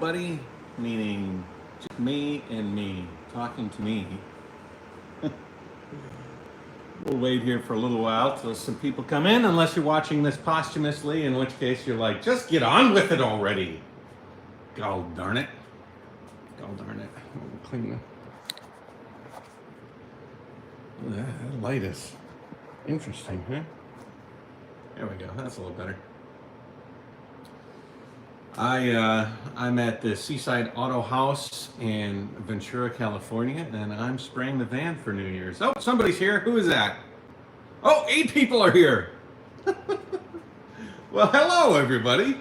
Buddy, meaning just me and me, talking to me. We'll wait here for a little while till some people come in, unless you're watching this posthumously, in which case you're like, just get on with it already. God darn it. God darn it. I'll clean that light is interesting, huh? There we go. That's a little better. I'm at the Seaside Auto House in Ventura, California, and I'm spraying the van for New Year's. Oh, somebody's here. Who is that? Oh, 8 people are here. Well, hello, everybody.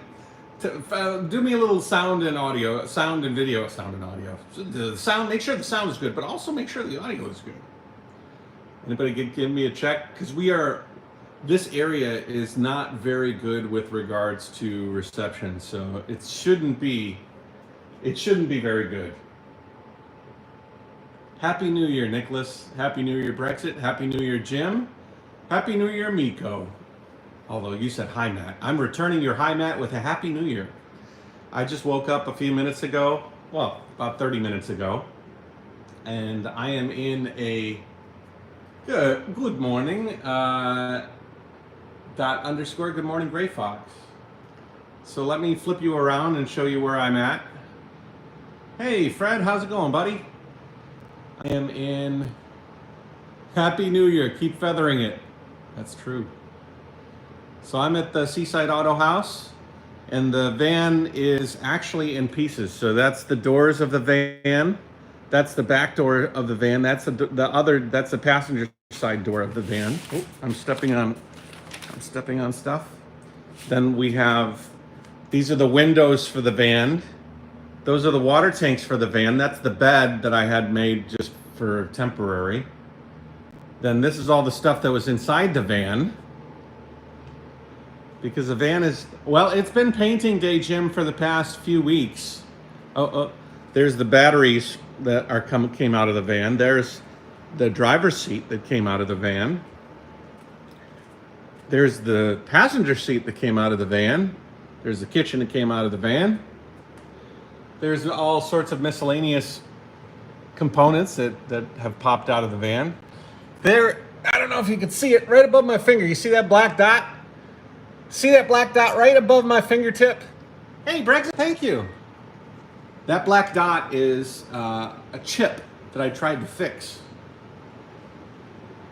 Do me a little sound and audio, sound and video, sound and audio. The sound, make sure the sound is good, but also make sure the audio is good. Anybody give me a check? Because this area is not very good with regards to reception, so it shouldn't be very good. Happy New Year, Nicholas. Happy New Year, Brexit. Happy New Year, Jim. Happy New Year, Miko. Although you said hi, Matt. I'm returning your hi, Matt, with a Happy New Year. I just woke up a few minutes ago, well, about 30 minutes ago, and I am in a good morning. Good morning, Gray Fox. So let me flip you around and show you where I'm at. Hey, Fred, how's it going, buddy? I am in Happy New Year. Keep feathering it. That's true. So I'm at the Seaside Auto House, and the van is actually in pieces. So that's the doors of the van. That's the back door of the van. That's that's the passenger side door of the van. Oh, I'm stepping on stuff. Then we have, these are the windows for the van. Those are the water tanks for the van. That's the bed that I had made just for temporary. Then this is all the stuff that was inside the van. Because the van is, well, it's been painting day, Jim, for the past few weeks. Oh, there's the batteries that came out of the van. There's the driver's seat that came out of the van. There's the passenger seat that came out of the van. There's the kitchen that came out of the van. There's all sorts of miscellaneous components that have popped out of the van. There, I don't know if you can see it right above my finger. You see that black dot? See that black dot right above my fingertip? Hey, Brexit, thank you. That black dot is a chip that I tried to fix.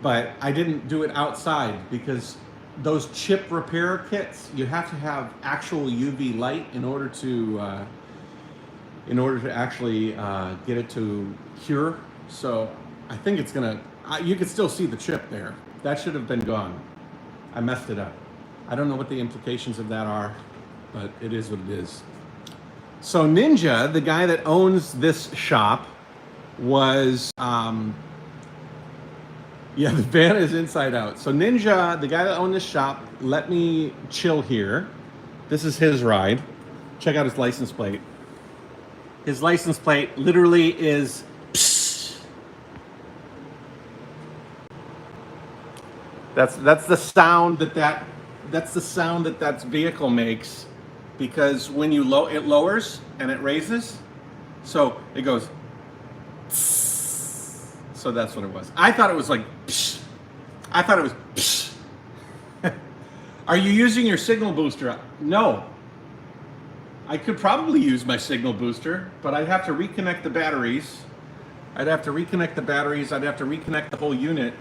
But I didn't do it outside because those chip repair kits, you have to have actual UV light in order to actually get it to cure. So I think it's gonna, you can still see the chip there. That should have been gone. I messed it up. I don't know what the implications of that are, but it is what it is. So Ninja, the guy that owns this shop, was, yeah, the van is inside out. So Ninja, the guy that owned this shop, let me chill here. This is his ride. Check out his license plate. His license plate literally is psst. That's the sound that's the sound that vehicle makes, because when you it lowers and it raises, so it goes. So that's what it was. I thought it was like, psh. I thought it was, psh. Are you using your signal booster? No. I could probably use my signal booster, but I'd have to reconnect the batteries. I'd have to reconnect the whole unit.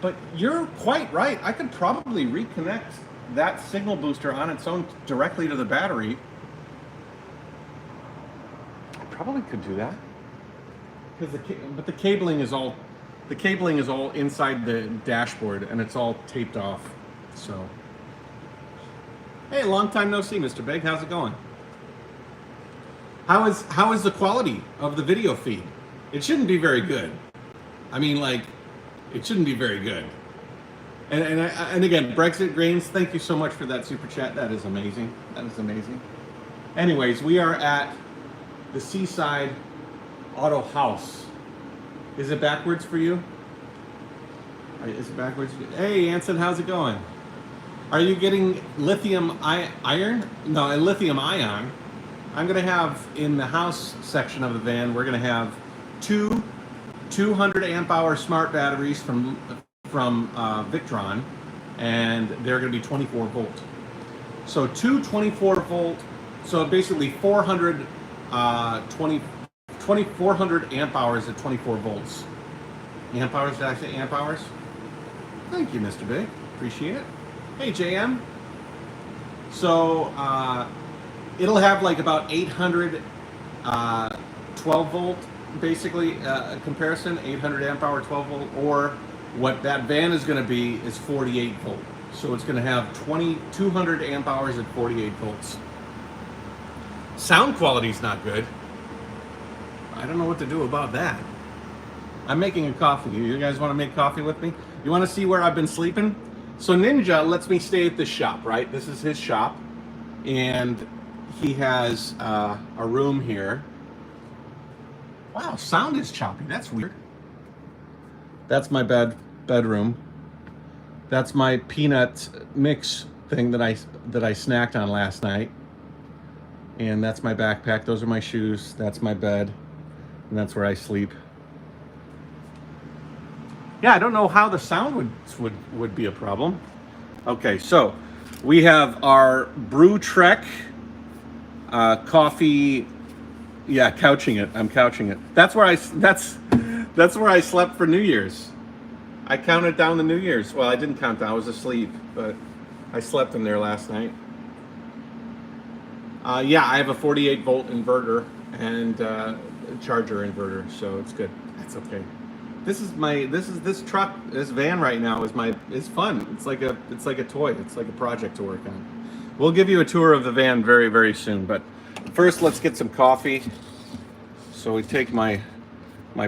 But you're quite right. I could probably reconnect that signal booster on its own directly to the battery. I probably could do that. But the cabling is all inside the dashboard, and it's all taped off. So, hey, long time no see, Mr. Big. How's it going? How is the quality of the video feed? It shouldn't be very good. I mean, like, it shouldn't be very good. And again, Brexit Grains, thank you so much for that super chat. That is amazing. That is amazing. Anyways, we are at the Seaside Auto House. Is it backwards for you? Is it backwards? Hey, Anson, how's it going? Are you getting lithium iron? No, a lithium ion. I'm gonna have in the house section of the van, we're gonna have two 200 amp hour smart batteries from Victron, and they're gonna be 24 volt. So two 24 volt, so basically 400 400 amp hours at 24 volts. Amp hours, did I say amp hours? Thank you, Mr. Big, appreciate it. Hey, JM. So it'll have like about 800 12 volt, basically comparison, 800 amp hour 12 volt, or what that van is going to be is 48 volt. So it's going to have 200 amp hours at 48 volts. Sound quality's not good. I don't know what to do about that. I'm making a coffee. You guys want to make coffee with me? You want to see where I've been sleeping? So Ninja lets me stay at this shop, right? This is his shop, and he has a room here. Wow, sound is choppy. That's weird. That's my bedroom. That's my peanut mix thing that I snacked on last night. And that's my backpack. Those are my shoes. That's my bed, and that's where I sleep. Yeah, I don't know how the sound would be a problem. Okay, so we have our Brew Trek coffee. Yeah, couching it. I'm couching it. That's where I slept for New Year's. I counted down the New Year's. Well, I didn't count down. I was asleep, but I slept in there last night. Yeah, I have a 48 volt inverter and charger inverter, so it's good. That's okay. This van right now is fun. It's like a toy. It's like a project to work on. We'll give you a tour of the van very, very soon, but first let's get some coffee. So we take my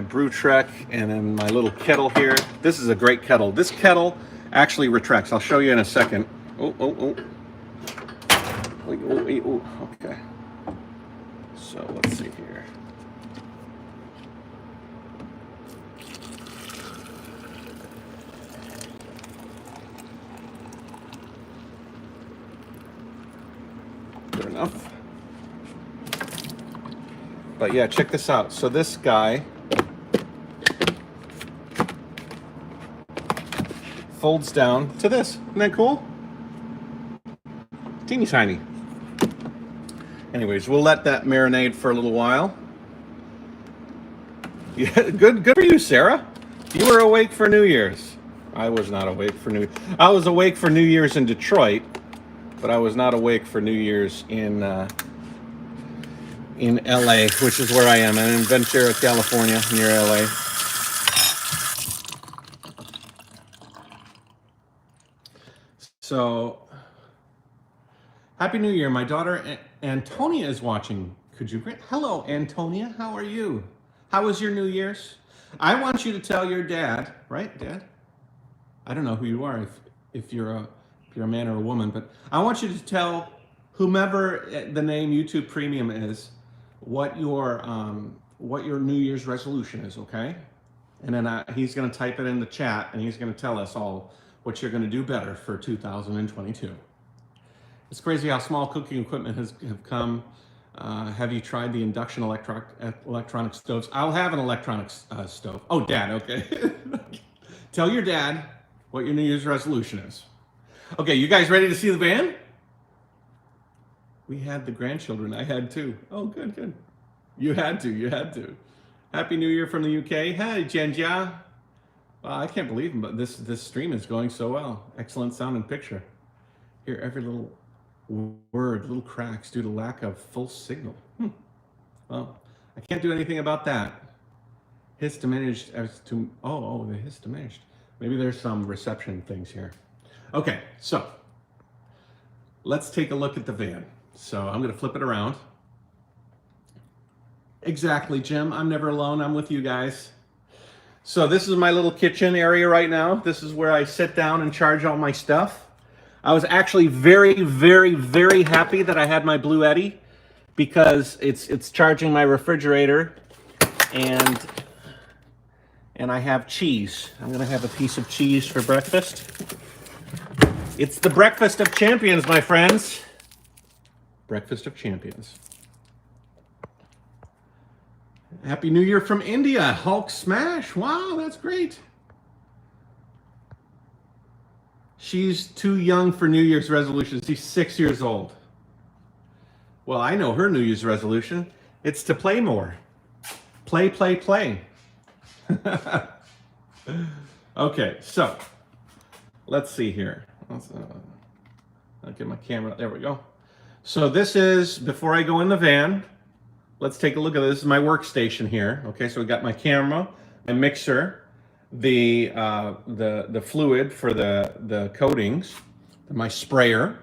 Brew Trek and then my little kettle here. This is a great kettle. This kettle actually retracts. I'll show you in a second. Oh. Okay. So let's see here. Good enough. But yeah, check this out. So this guy folds down to this. Isn't that cool? Teeny tiny. Anyways, we'll let that marinate for a little while. Yeah, good for you, Sarah. You were awake for New Year's. I was not awake for I was awake for New Year's in Detroit, but I was not awake for New Year's in LA, which is where I am. I'm in Ventura, California, near LA. So, Happy New Year. My daughter Antonia is watching. Could you greet? Hello, Antonia. How are you? How was your New Year's? I want you to tell your dad, right, Dad? I don't know who you are, if you're a man or a woman, but I want you to tell whomever the name YouTube Premium is what your New Year's resolution is, okay? And then he's going to type it in the chat, and he's going to tell us all what you're going to do better for 2022. It's crazy how small cooking equipment have come. Have you tried the induction electronic stoves? I'll have an electronic stove. Oh, Dad, okay. Tell your dad what your New Year's resolution is. Okay, you guys ready to see the van? We had the grandchildren. I had too. Oh, good. You had to. Happy New Year from the UK. Hey, Jenja. Wow, I can't believe it, but this stream is going so well. Excellent sound and picture. Hear every little word, little cracks due to lack of full signal. Well, I can't do anything about that. Hiss diminished as to, the hiss diminished. Maybe there's some reception things here. Okay, so let's take a look at the van. So I'm gonna flip it around. Exactly, Jim, I'm never alone, I'm with you guys. So this is my little kitchen area right now. This is where I sit down and charge all my stuff. I was actually very, very, very happy that I had my Blue Eddy because it's charging my refrigerator, and I have cheese. I'm gonna have a piece of cheese for breakfast. It's the breakfast of champions, my friends. Breakfast of champions. Happy New Year from India. Hulk smash. Wow, that's great. She's too young for New Year's resolutions. She's 6 years old. Well, I know her New Year's resolution. It's to play more. Play, play, play. Okay, so let's see here. I'll get my camera. There we go. So this is, before I go in the van, let's take a look at this. This is my workstation here. Okay, so we got my camera, my mixer, the fluid for the coatings, my sprayer,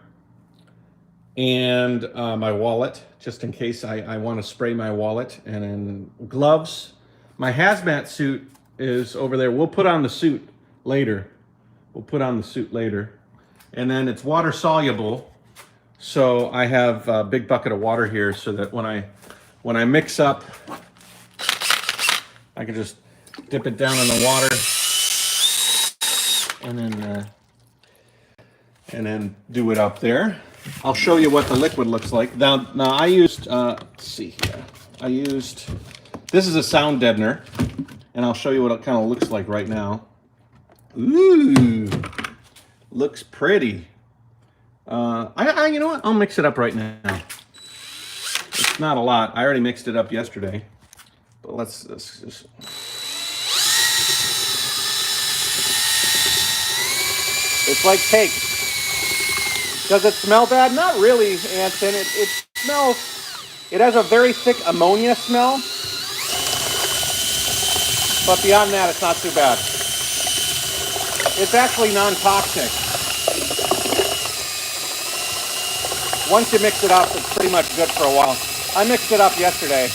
and my wallet, just in case I want to spray my wallet, and then gloves. My hazmat suit is over there. We'll put on the suit later. And then it's water soluble. So I have a big bucket of water here so that when I mix up, I can just dip it down in the water and then do it up there. I'll show you what the liquid looks like. Now I used, let's see here. This is a sound deadener, and I'll show you what it kind of looks like right now. Ooh, looks pretty. You know what? I'll mix it up right now. It's not a lot. I already mixed it up yesterday, but let's just. It's like cake. Does it smell bad? Not really, Anson. It smells. It has a very thick ammonia smell, but beyond that, it's not too bad. It's actually non-toxic. Once you mix it up, it's pretty much good for a while. I mixed it up yesterday.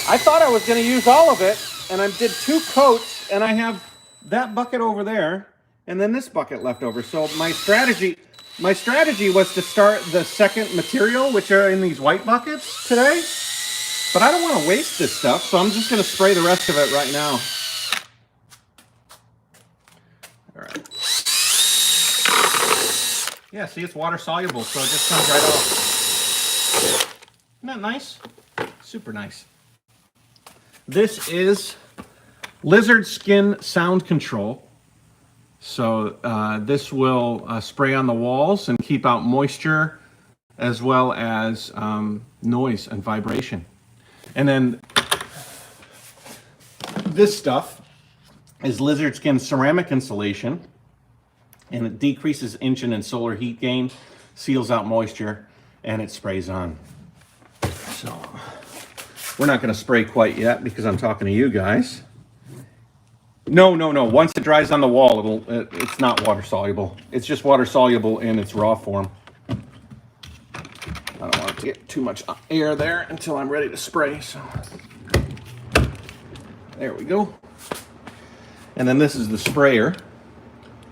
I thought I was going to use all of it, and I did 2 coats, and I have that bucket over there, and then this bucket left over. So my strategy was to start the second material, which are in these white buckets today. But I don't want to waste this stuff, so I'm just going to spray the rest of it right now. All right. Yeah, see, it's water soluble, so it just comes right off. Isn't that nice? Super nice. This is lizard skin sound control. So this will spray on the walls and keep out moisture as well as noise and vibration. And then this stuff is lizard skin ceramic insulation, and it decreases engine and solar heat gain, seals out moisture, and it sprays on. So we're not going to spray quite yet because I'm talking to you guys. No. Once it dries on the wall, it's not water soluble. It's just water soluble in its raw form. I don't want to get too much air there until I'm ready to spray. So there we go. And then this is the sprayer.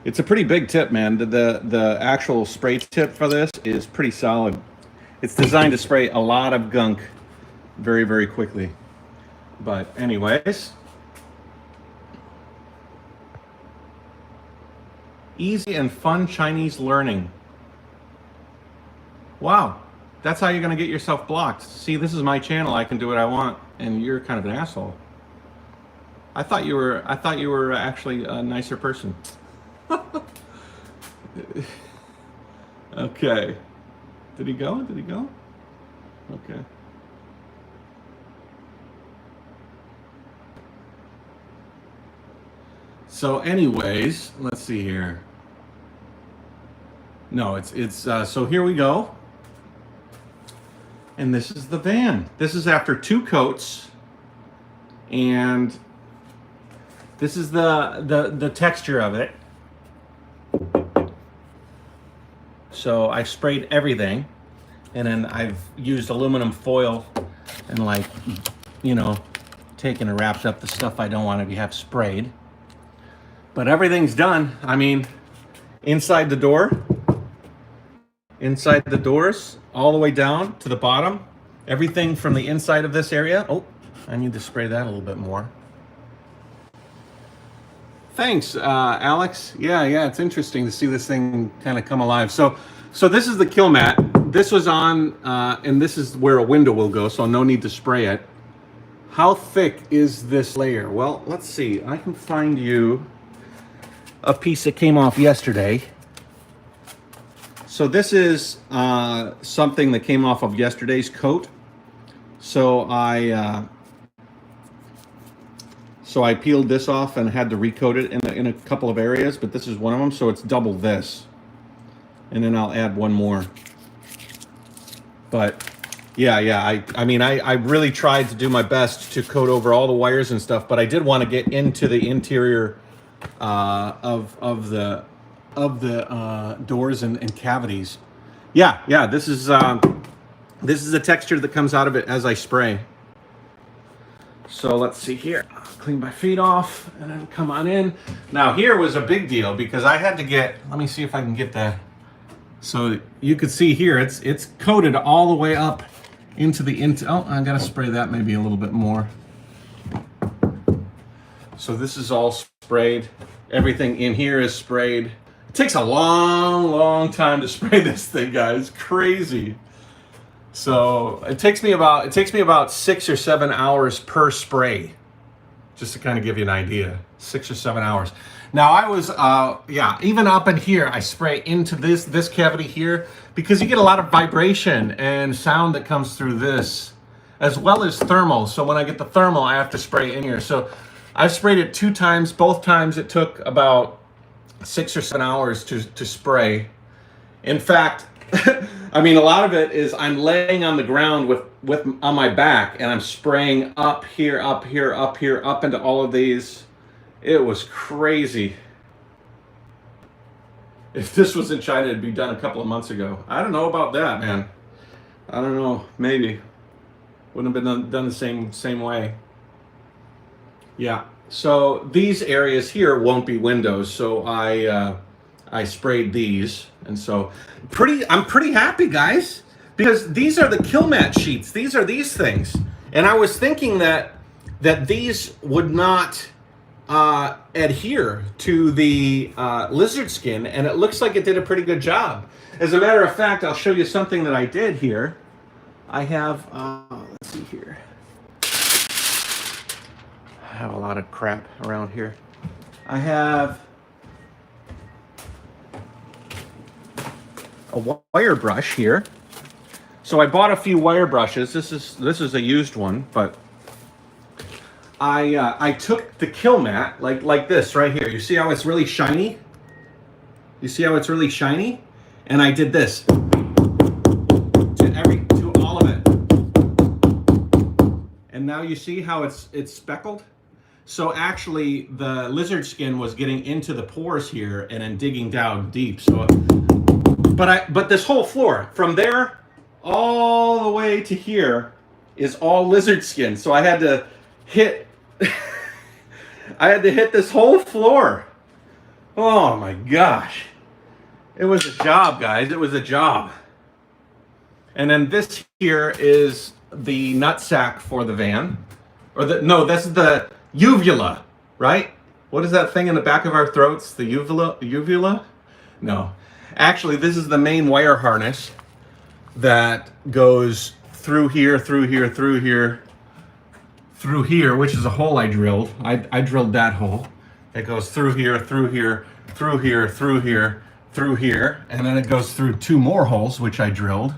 It's a pretty big tip, man. The actual spray tip for this is pretty solid. It's designed to spray a lot of gunk very, very quickly. But anyways, easy and fun Chinese learning. Wow, that's how you're gonna get yourself blocked. See, this is my channel. I can do what I want, and you're kind of an asshole. I thought you were actually a nicer person. Okay. Did he go? Okay. So anyways, let's see here. No, it's so here we go. And this is the van. This is after 2 coats. And this is the texture of it. So I sprayed everything, and then I've used aluminum foil and, like, you know, taken and wrapped up the stuff I don't want to have sprayed. But everything's done. I mean, inside the doors, all the way down to the bottom, everything from the inside of this area. Oh, I need to spray that a little bit more. Thanks, Alex. Yeah, it's interesting to see this thing kind of come alive. So So this is the kill mat. This was on, and this is where a window will go, so no need to spray it. How thick is this layer? Well, let's see. I can find you a piece that came off yesterday. So this is something that came off of yesterday's coat. So I peeled this off and had to recoat it in a couple of areas, but this is one of them. So it's double this, and then I'll add one more. But yeah. I mean, I really tried to do my best to coat over all the wires and stuff, but I did want to get into the interior of the doors and cavities. Yeah. This is the texture that comes out of it as I spray. So let's see here. I'll clean my feet off and then come on in. Now here was a big deal because I had to get. Let me see if I can get that. So you could see here, it's coated all the way up into the oh, I gotta spray that maybe a little bit more. So this is all sprayed. Everything in here is sprayed. It takes a long time to spray this thing, guys. Crazy. So it takes me about 6 or 7 hours per spray, just to kind of give you an idea. 6 or 7 hours. Now I was, even up in here, I spray into this cavity here because you get a lot of vibration and sound that comes through this, as well as thermal. So when I get the thermal, I have to spray in here. So I've sprayed it 2 times. Both times it took about 6 or 7 hours to spray. In fact, I mean, a lot of it is I'm laying on the ground with on my back, and I'm spraying up here, up into all of these. It was crazy. If this was in China, it'd be done a couple of months ago. I don't know about that, man. I don't know. Maybe wouldn't have been done the same way. Yeah. So these areas here won't be windows. So I sprayed these, and so I'm pretty happy, guys, because these are the kill mat sheets. These are these things, and I was thinking that these would not adhere to the lizard skin, and it looks like it did a pretty good job. As a matter of fact, I'll show you something that I did here. I have, let's see here. I have a lot of crap around here. I have a wire brush here. So I bought a few wire brushes. This is a used one, but I took the kill mat like this right here. You see how it's really shiny? You see how it's really shiny? And I did this to all of it. And now you see how it's speckled? So actually the lizard skin was getting into the pores here and then digging down deep. So but this whole floor from there all the way to here is all lizard skin. So I had to hit this whole floor. Oh my gosh. It was a job, guys. It was a job. And then this here is the nutsack for the van. No, this is the uvula, right? What is that thing in the back of our throats? The uvula? No. Actually, this is the main wire harness that goes through here, which is a hole I drilled. I drilled that hole. It goes through here, and then it goes through 2 more holes, which I drilled.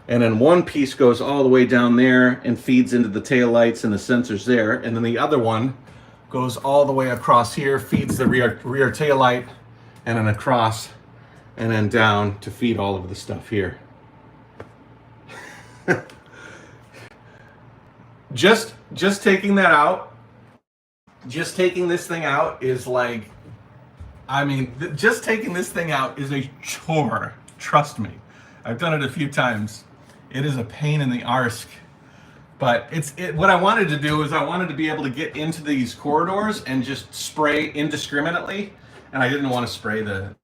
And then one piece goes all the way down there and feeds into the taillights and the sensors there. And then the other one goes all the way across here, feeds the rear taillight, and then across, and then down to feed all of the stuff here. Just taking that out, just taking this thing out is like, I mean, just taking this thing out is a chore. Trust me. I've done it a few times. It is a pain in the arse. But what I wanted to do is I wanted to be able to get into these corridors and just spray indiscriminately. And I didn't want to spray the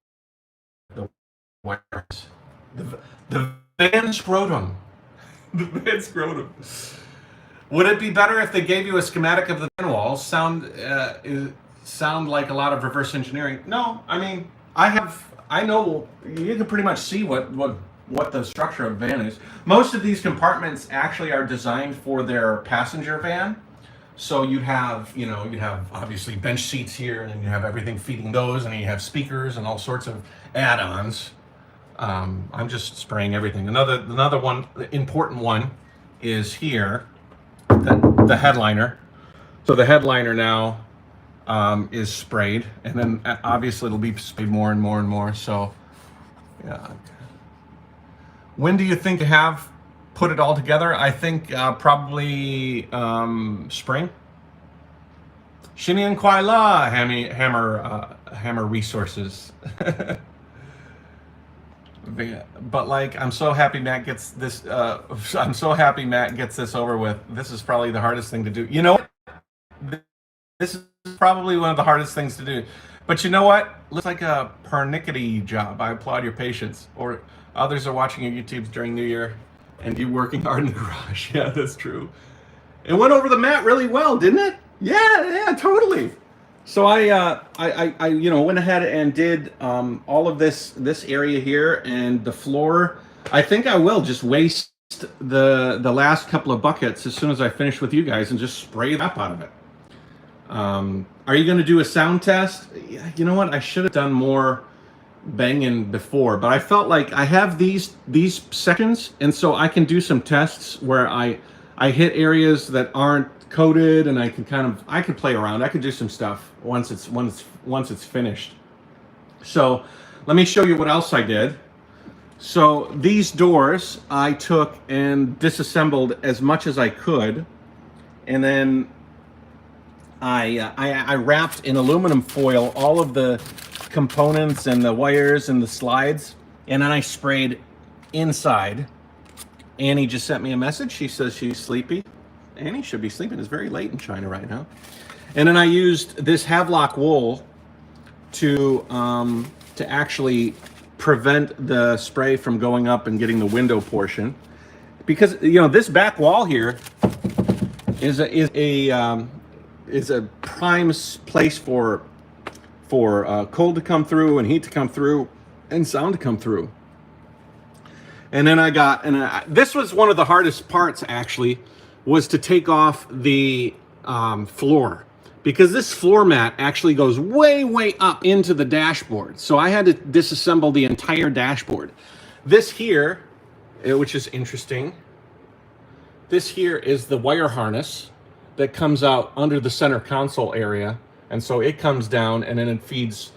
wires. The van scrotum. The van scrotum. Would it be better if they gave you a schematic of the van walls? Sound like a lot of reverse engineering? No, I mean, I I know you can pretty much see what the structure of a van is. Most of these compartments actually are designed for their passenger van. So you'd have obviously bench seats here, and then you have everything feeding those, and then you have speakers and all sorts of add-ons. I'm just spraying everything. Another one, important one, is here, the headliner. So the headliner now is sprayed, and then obviously it'll be sprayed more and more and more. So yeah. When do you think to have put it all together? I think probably spring. Shinian Kwai La, Hammer Resources. But like, I'm so happy Matt gets this. I'm so happy Matt gets this over with. This is probably the hardest thing to do. You know what? This is probably one of the hardest things to do. But you know what? Looks like a pernickety job. I applaud your patience. Or others are watching your YouTubes during New Year, and you working hard in the garage. Yeah, that's true. It went over the mat really well, didn't it? Yeah, totally. So I went ahead and did all of this area here and the floor. I think I will just waste the last couple of buckets as soon as I finish with you guys and just spray the crap out of it. Are you going to do a sound test? You know what? I should have done more banging before, but I felt like I have these sections, and so I can do some tests where I hit areas that aren't coated, and I can play around. I can do some stuff once it's finished. So let me show you what else I did. So these doors I took and disassembled as much as I could, and then I wrapped in aluminum foil all of the components and the wires and the slides, and then I sprayed inside. Annie just sent me a message. She says she's sleepy. Annie should be sleeping. It's very late in China right now. And then I used this Havelock wool to actually prevent the spray from going up and getting the window portion, because this back wall here is a prime place for cold to come through and heat to come through and sound to come through. And then this was one of the hardest parts actually, was to take off the floor, because this floor mat actually goes way up into the dashboard. So I had to disassemble the entire dashboard. This here, which is interesting, this here is the wire harness that comes out under the center console area, and so it comes down and then it feeds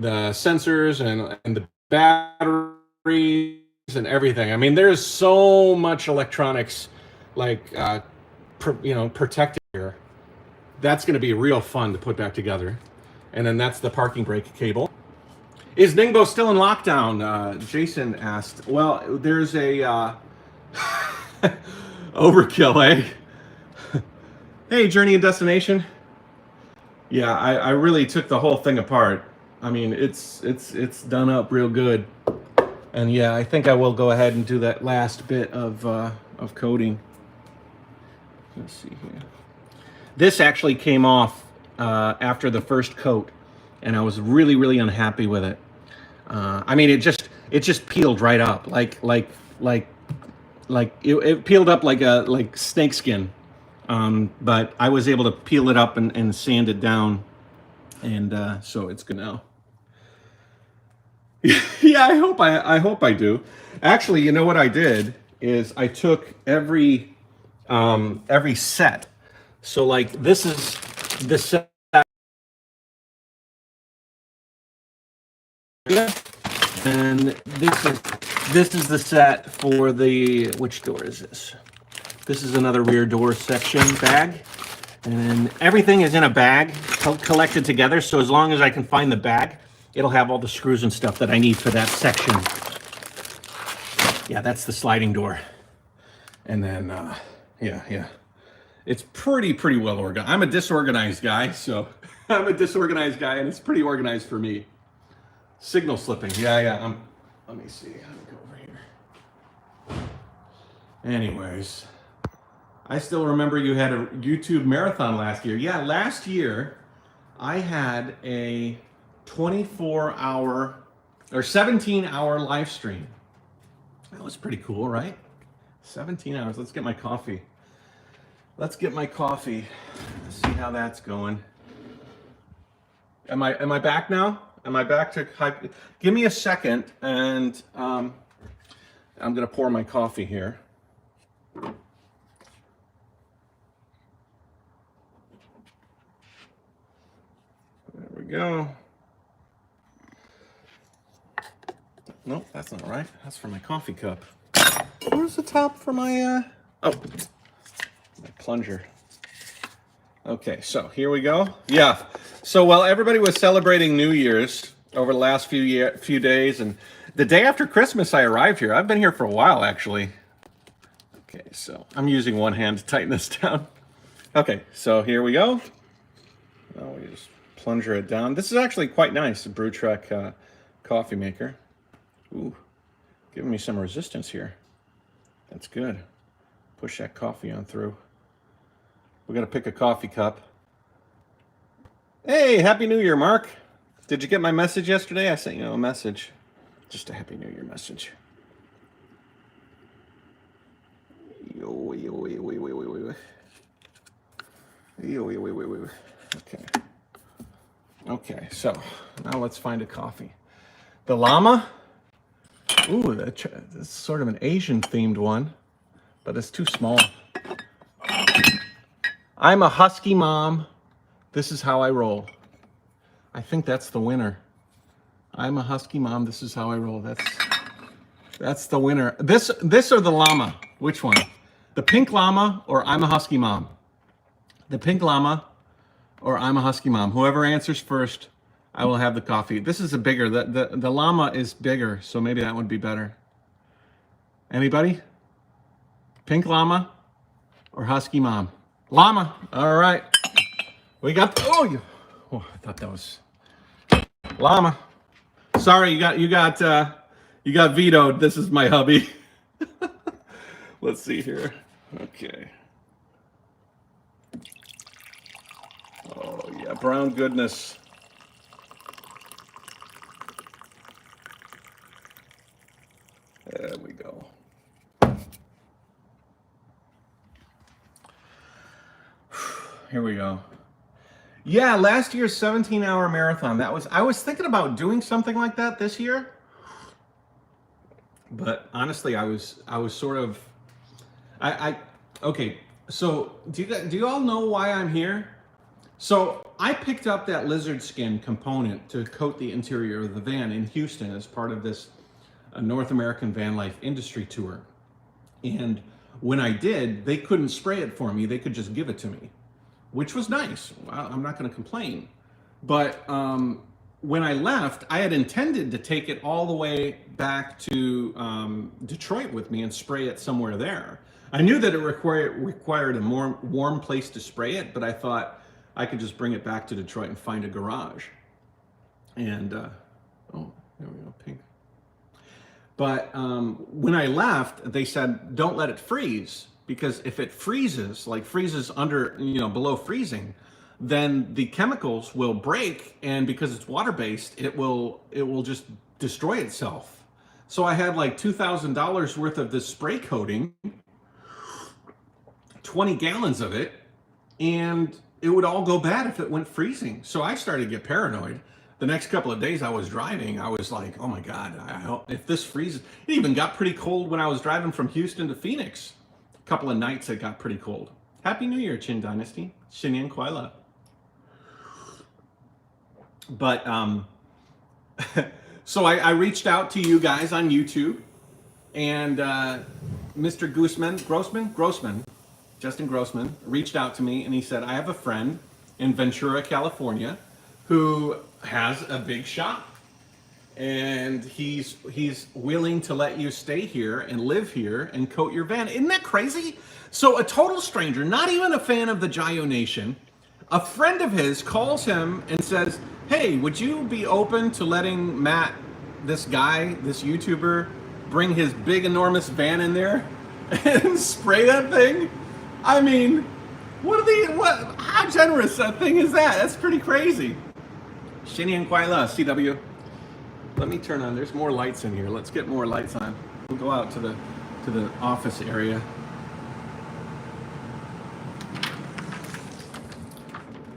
the sensors and the batteries and everything. I mean, there's so much electronics protected here. That's going to be real fun to put back together. And then that's the parking brake cable. Is Ningbo still in lockdown? Jason asked. Well, there's a overkill, eh? Hey, Journey and Destination. Yeah, I really took the whole thing apart. I mean, it's done up real good. And yeah, I think I will go ahead and do that last bit of coating. Let's see here. This actually came off after the first coat, and I was really unhappy with it. I mean, it just peeled right up, like it peeled up like snake skin. But I was able to peel it up and sand it down, and so it's good now. Yeah, I hope I do. Actually, you know what I did is I took every set. So like this is the set, and this is the set for the, which door is this? This is another rear door section bag, and everything is in a bag collected together. So as long as I can find the bag, it'll have all the screws and stuff that I need for that section. Yeah, that's the sliding door. And then, yeah. It's pretty well organized. I'm a disorganized guy, so I'm a disorganized guy, and it's pretty organized for me. Signal slipping. Yeah. Let me see. How do we go over here? Anyways, I still remember you had a YouTube marathon last year. Yeah, last year I had a 24-hour or 17-hour live stream. That was pretty cool, right? 17 hours. Let's get my coffee. Let's get my coffee. See how that's going. Am I back now? Am I back to hype? Give me a second, and I'm gonna pour my coffee here. There we go. Nope, that's not right. That's for my coffee cup. Where's the top for my oh, my plunger. Okay, so here we go. Yeah. So while everybody was celebrating New Year's over the last few days, and the day after Christmas I arrived here. I've been here for a while, actually. Okay, so I'm using one hand to tighten this down. Okay, so here we go. Now we just plunger it down. This is actually quite nice, a Brew Trek coffee maker. Ooh, giving me some resistance here. That's good. Push that coffee on through. We're gonna pick a coffee cup. Hey, Happy New Year, Mark. Did you get my message yesterday? I sent you a message. Just a Happy New Year message. Okay. Okay, so now let's find a coffee. The llama. Ooh, that's sort of an Asian themed one, but it's too small. I'm a husky mom. This is how I roll. I think that's the winner. I'm a husky mom. This is how I roll. That's the winner. This or the llama? Which one? The pink llama or I'm a husky mom? The pink llama or I'm a husky mom? Whoever answers first, I will have the coffee. This is a bigger. The llama is bigger, so maybe that would be better. Anybody? Pink llama or husky mom? Llama. All right. We got. Oh, I thought that was llama. Sorry, you got vetoed. This is my hubby. Let's see here. Okay. Oh yeah, brown goodness. There we go. Here we go. Yeah, last year's 17-hour marathon. I was thinking about doing something like that this year. But honestly, I was sort of okay, so do you all know why I'm here? So I picked up that lizard skin component to coat the interior of the van in Houston as part of this North American van life industry tour. And when I did, they couldn't spray it for me. They could just give it to me, which was nice. I'm not going to complain. But when I left, I had intended to take it all the way back to Detroit with me and spray it somewhere there. I knew that it required a more warm place to spray it, but I thought I could just bring it back to Detroit and find a garage. And, oh, there we go, pink. But when I left, they said, don't let it freeze, because if it freezes, like freezes under, below freezing, then the chemicals will break, and because it's water-based, it will just destroy itself. So I had like $2,000 worth of this spray coating, 20 gallons of it, and it would all go bad if it went freezing. So I started to get paranoid. The next couple of days I was driving, I was like, oh my God, I hope if this freezes. It even got pretty cold when I was driving from Houston to Phoenix. A couple of nights it got pretty cold. Happy New Year, Chin Dynasty. Shinyan Kwaila. But, so I reached out to you guys on YouTube, and Mr. Grossman, Justin Grossman, reached out to me, and he said, I have a friend in Ventura, California, who has a big shop, and he's willing to let you stay here and live here and coat your van. Isn't that crazy? So a total stranger, not even a fan of the Jayoe Nation, a friend of his calls him and says, hey, would you be open to letting Matt, this guy, this YouTuber, bring his big, enormous van in there and spray that thing? I mean, how generous a thing is that? That's pretty crazy. Shini and Kwaila, CW. Let me turn on. There's more lights in here. Let's get more lights on. We'll go out to the office area.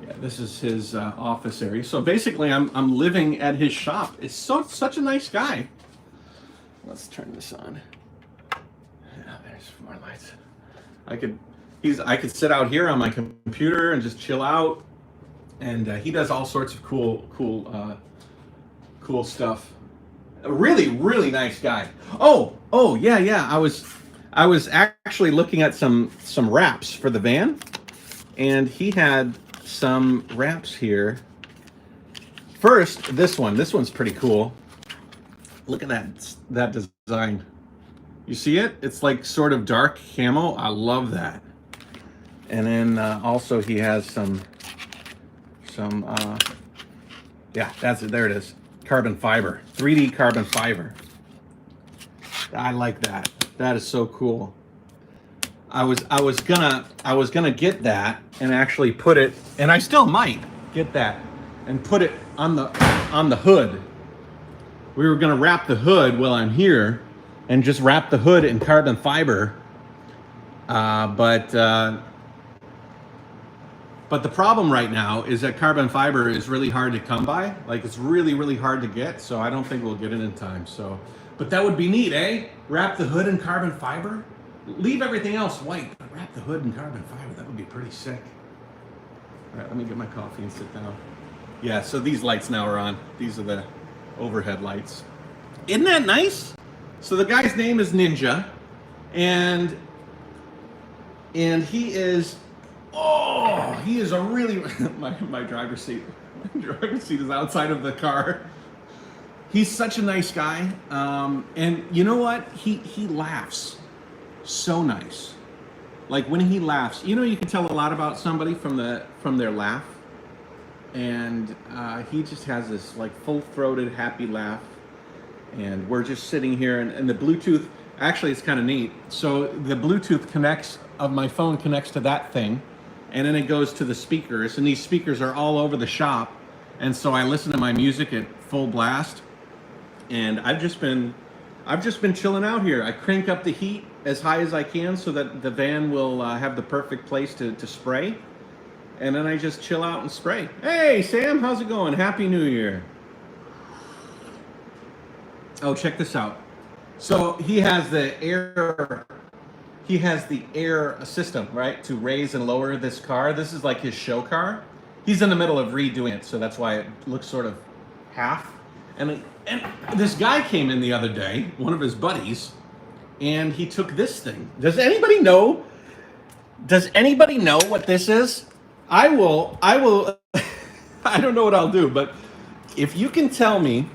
Yeah, this is his office area. So basically, I'm living at his shop. It's such a nice guy. Let's turn this on. Yeah, there's more lights. I could sit out here on my computer and just chill out. And he does all sorts of cool stuff. A really nice guy. Oh yeah. I was actually looking at some wraps for the van, and he had some wraps here. First, this one. This one's pretty cool. Look at that design. You see it? It's like sort of dark camo. I love that. And then also he has some yeah, that's it. There it is. Carbon fiber, 3D carbon fiber. I like that. That is so cool. I was gonna get that and actually put it, and I still might get that and put it on the hood. We were gonna wrap the hood while I'm here and just wrap the hood in carbon fiber. But the problem right now is that carbon fiber is really hard to come by. Like, it's really hard to get, so I don't think we'll get it in time. So, but that would be neat, eh? Wrap the hood in carbon fiber? Leave everything else white, but wrap the hood in carbon fiber. That would be pretty sick. All right, let me get my coffee and sit down. Yeah, so these lights now are on. These are the overhead lights. Isn't that nice? So the guy's name is Ninja, and he is, he is a really, my driver's seat. My driver's seat is outside of the car. He's such a nice guy. And you know what? He laughs so nice. Like when he laughs, you know, you can tell a lot about somebody from their laugh. And he just has this like full-throated, happy laugh. And we're just sitting here, and the Bluetooth, actually it's kind of neat. So the Bluetooth of my phone connects to that thing, and then it goes to the speakers, and these speakers are all over the shop. And so I listen to my music at full blast, and I've just been chilling out here. I crank up the heat as high as I can so that the van will have the perfect place to spray. And then I just chill out and spray. Hey, Sam, how's it going? Happy New Year. Oh, check this out. So he has the air system, right, to raise and lower this car. This is like his show car. He's in the middle of redoing it, so that's why it looks sort of half. And this guy came in the other day, one of his buddies, and he took this thing. Does anybody know what this is? I will, I don't know what I'll do, but if you can tell me,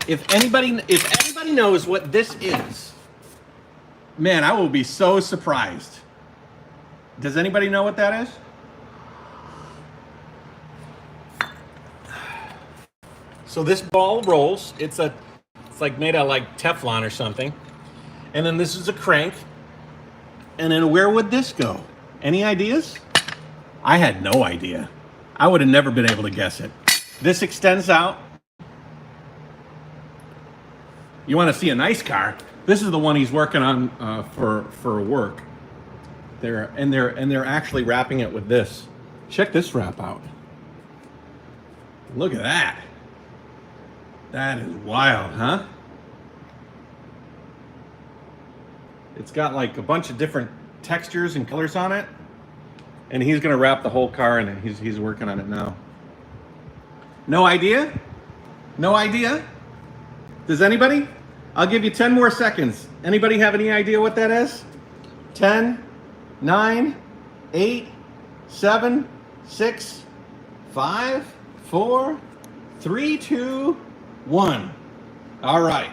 if anybody knows what this is, man, I will be so surprised. Does anybody know what that is? So this ball rolls. It's like made out of like Teflon or something. And then this is a crank. And then where would this go? Any ideas? I had no idea. I would have never been able to guess it. This extends out. You want to see a nice car? This is the one he's working on for work. They're actually wrapping it with this. Check this wrap out. Look at that. That is wild, huh? It's got like a bunch of different textures and colors on it. And he's gonna wrap the whole car in it. He's working on it now. No idea? No idea? Does anybody? I'll give you 10 more seconds. Anybody have any idea what that is? 10, 9, 8, 7, 6, 5, 4, 3, 2, 1. All right.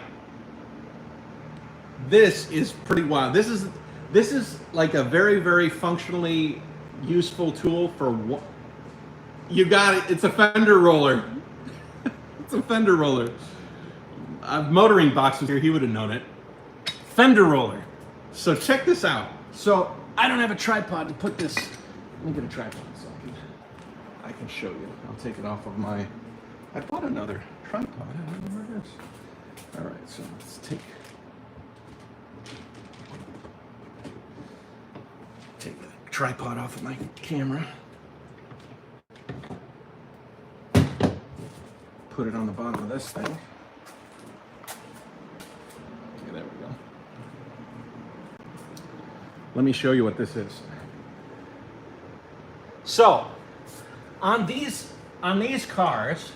This is pretty wild. This is like a very functionally useful tool for what? You got it. It's a fender roller. It's a fender roller. Motoring box was here, he would have known it. Fender roller. So check this out. So I don't have a tripod to put this. Let me get a tripod so I can show you. I'll take it off of my. I bought another tripod. I don't know where it is. All right, so let's take the tripod off of my camera. Put it on the bottom of this thing. Okay, there we go. Let me show you what this is. So, on these cars,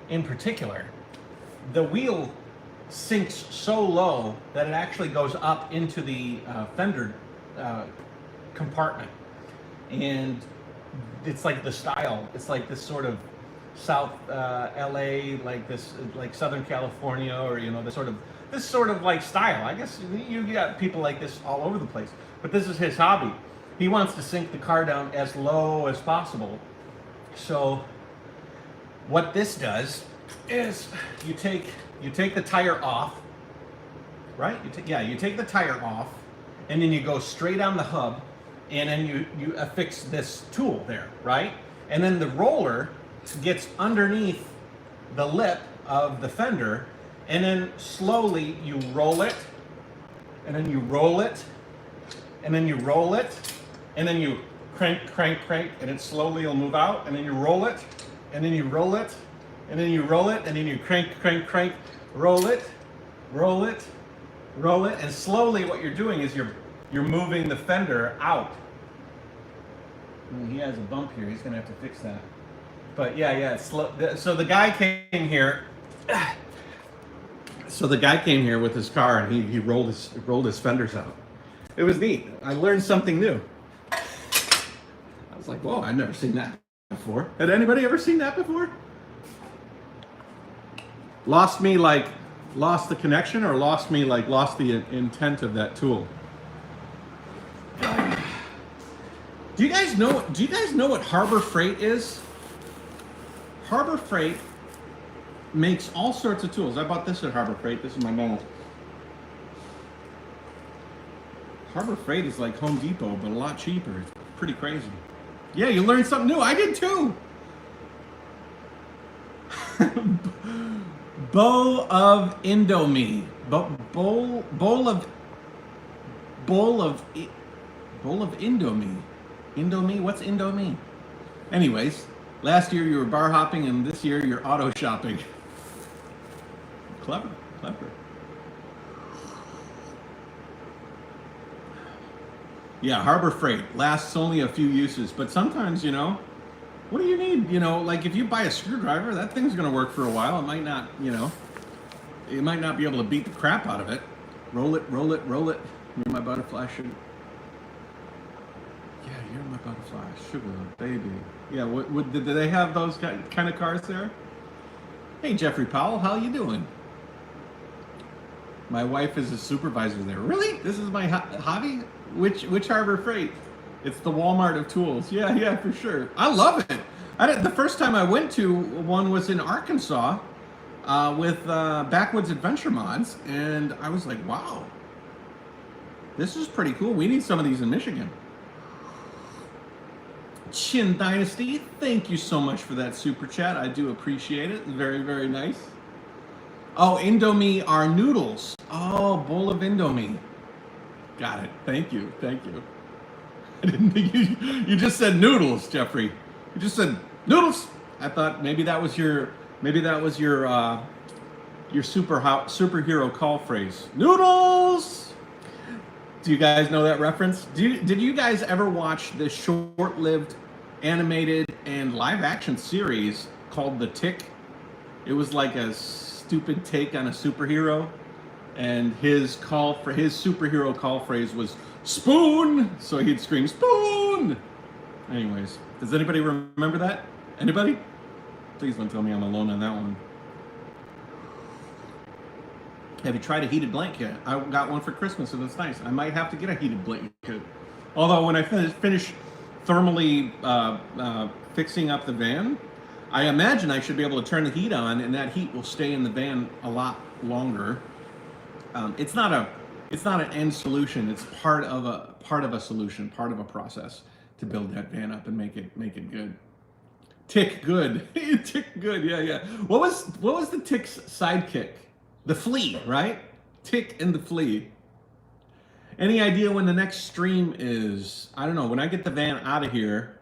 in particular, the wheel sinks so low that it actually goes up into the fender compartment, and it's like the style. It's like this sort of South LA, like this, like Southern California, or you know, this sort of like style. I guess you got people like this all over the place, but this is his hobby. He wants to sink the car down as low as possible. So what this does is you take the tire off, right? You take the tire off, and then you go straight on the hub, and then you affix this tool there, right? And then the roller gets underneath the lip of the fender, and then slowly you roll it, and then you roll it, and then you roll it, and then you crank, and it slowly will move out, and then you roll it, and then you roll it, and then you roll it, and then you crank, roll it, and slowly what you're doing is you're moving the fender out. He has a bump here, he's gonna have to fix that. But yeah, it's slow. So the guy came here. So the guy came here with his car, and he rolled his fenders out. It was neat. I learned something new. I was like, whoa, I've never seen that before. Had anybody ever seen that before? Lost the connection, or lost the intent of that tool? Do you guys know what Harbor Freight is? Harbor Freight makes all sorts of tools. I bought this at Harbor Freight. This is my mold. Harbor Freight is like Home Depot, but a lot cheaper. It's pretty crazy. Yeah, you learned something new. I did too. Bowl of Indomie. Bowl of Indomie. Indomie? What's Indomie? Anyways, last year you were bar hopping, and this year you're auto shopping. Clever. Yeah, Harbor Freight lasts only a few uses, but sometimes, you know, what do you need? You know, like if you buy a screwdriver, that thing's gonna work for a while. It might not, you know, you might not be able to beat the crap out of it. Roll it. You're my butterfly sugar. Yeah, you're my butterfly sugar, baby. Yeah, what did they have those kind of cars there? Hey, Jeffrey Powell, how you doing? My wife is a supervisor there. Really? This is my hobby? Which Harbor Freight? It's the Walmart of tools. Yeah, for sure. I love it. The first time I went to one was in Arkansas with Backwoods Adventure Mods, and I was like, wow, this is pretty cool. We need some of these in Michigan. Chin Dynasty, thank you so much for that super chat. I do appreciate it. Very, very nice. Oh, Indomie are noodles. Oh, bowl of Indomie. Got it. Thank you. I didn't think you just said noodles, Jeffrey. You just said noodles. I thought maybe that was your superhero call phrase. Noodles. Do you guys know that reference? Did you guys ever watch the short-lived animated and live-action series called The Tick? It was like a stupid take on a superhero, and his superhero call phrase was spoon, so he'd scream spoon. Anyways, does anybody remember that? Anybody? Please don't tell me I'm alone on that one. Have you tried a heated blanket? I got one for Christmas, and it's nice. I might have to get a heated blanket. Although when I finish thermally fixing up the van, I imagine I should be able to turn the heat on, and that heat will stay in the van a lot longer. It's not an end solution. It's part of a solution, part of a process to build that van up and make it good. Tick good. Tick good. Yeah. What was the Tick's sidekick? The flea, right? Tick and the flea. Any idea when the next stream is? I don't know. When I get the van out of here,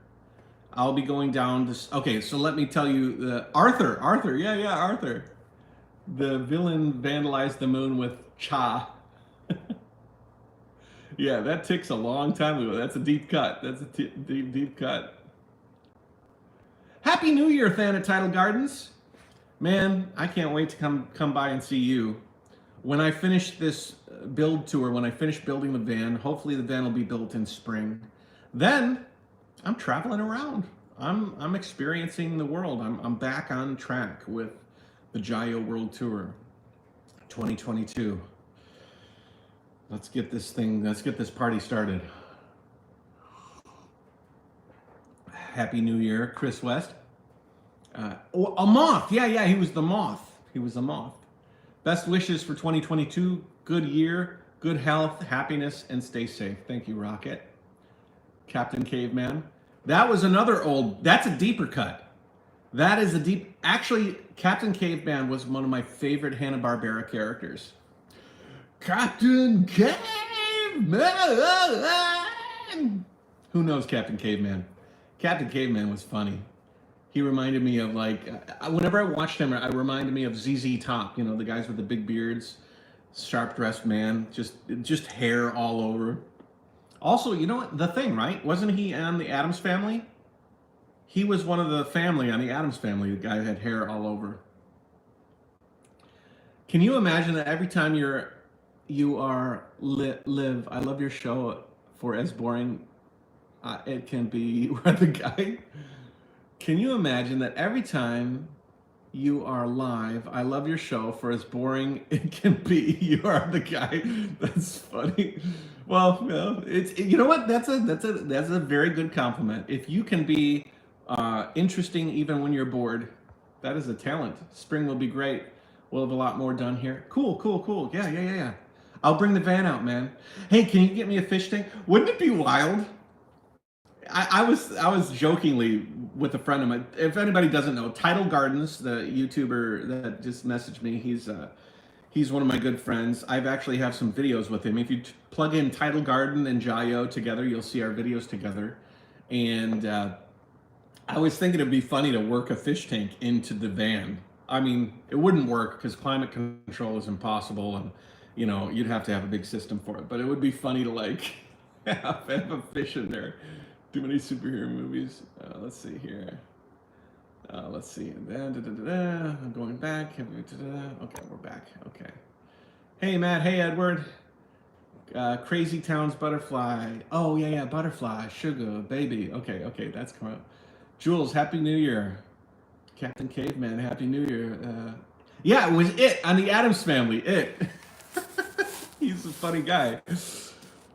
I'll be going down to... Okay, so let me tell you. Arthur. Yeah, Arthur. The villain vandalized the moon with cha. Yeah, that Tick's a long time ago. That's a deep cut. That's a deep cut. Happy New Year, Than Tidal Gardens. Man, I can't wait to come by and see you. When I finish this build tour, when I finish building the van, hopefully the van will be built in spring. Then I'm traveling around. I'm experiencing the world. I'm back on track with the Jayoe World Tour 2022. Let's get this party started. Happy New Year, Chris West. A moth. Yeah, he was the moth. Best wishes for 2022. Good year, good health, happiness, and stay safe. Thank you, Rocket. Captain Caveman. That was another old, that's a deeper cut. That is a deep, actually, Captain Caveman was one of my favorite Hanna-Barbera characters. Captain Caveman! Who knows Captain Caveman? Captain Caveman was funny. He reminded me of, like, whenever I watched him, I reminded me of ZZ Top, you know, the guys with the big beards, sharp-dressed man, just hair all over. Also, you know what, The Thing, right? Wasn't he on the Addams Family? He was one of the family on the Addams Family. The guy who had hair all over. Can you imagine that every time you are live, I love your show for as boring it can be, you are the guy. Can you imagine that every time you are live, I love your show for as boring it can be, you are the guy? That's funny. Well, it's, you know what? That's a very good compliment. If you can be interesting even when you're bored, that is a talent. Spring will be great. We'll have a lot more done here. Cool. Yeah. I'll bring the van out, man. Hey, can you get me a fish tank? Wouldn't it be wild? I was jokingly with a friend of mine. If anybody doesn't know, Tidal Gardens, the YouTuber that just messaged me, he's one of my good friends. I've actually have some videos with him. If you plug in Tidal Garden and Jayoe together, you'll see our videos together. And I was thinking it'd be funny to work a fish tank into the van. I mean, it wouldn't work because climate control is impossible, and you know, you'd have to have a big system for it. But it would be funny to like have a fish in there. Too many superhero movies. Let's see here. Let's see. I'm going back. Okay, we're back. Okay. Hey, Matt. Hey, Edward. Crazy Town's Butterfly. Oh, yeah. Butterfly. Sugar. Baby. Okay. That's coming up. Jules, Happy New Year. Captain Caveman, Happy New Year. Yeah, it was It on the Addams Family. It. He's a funny guy.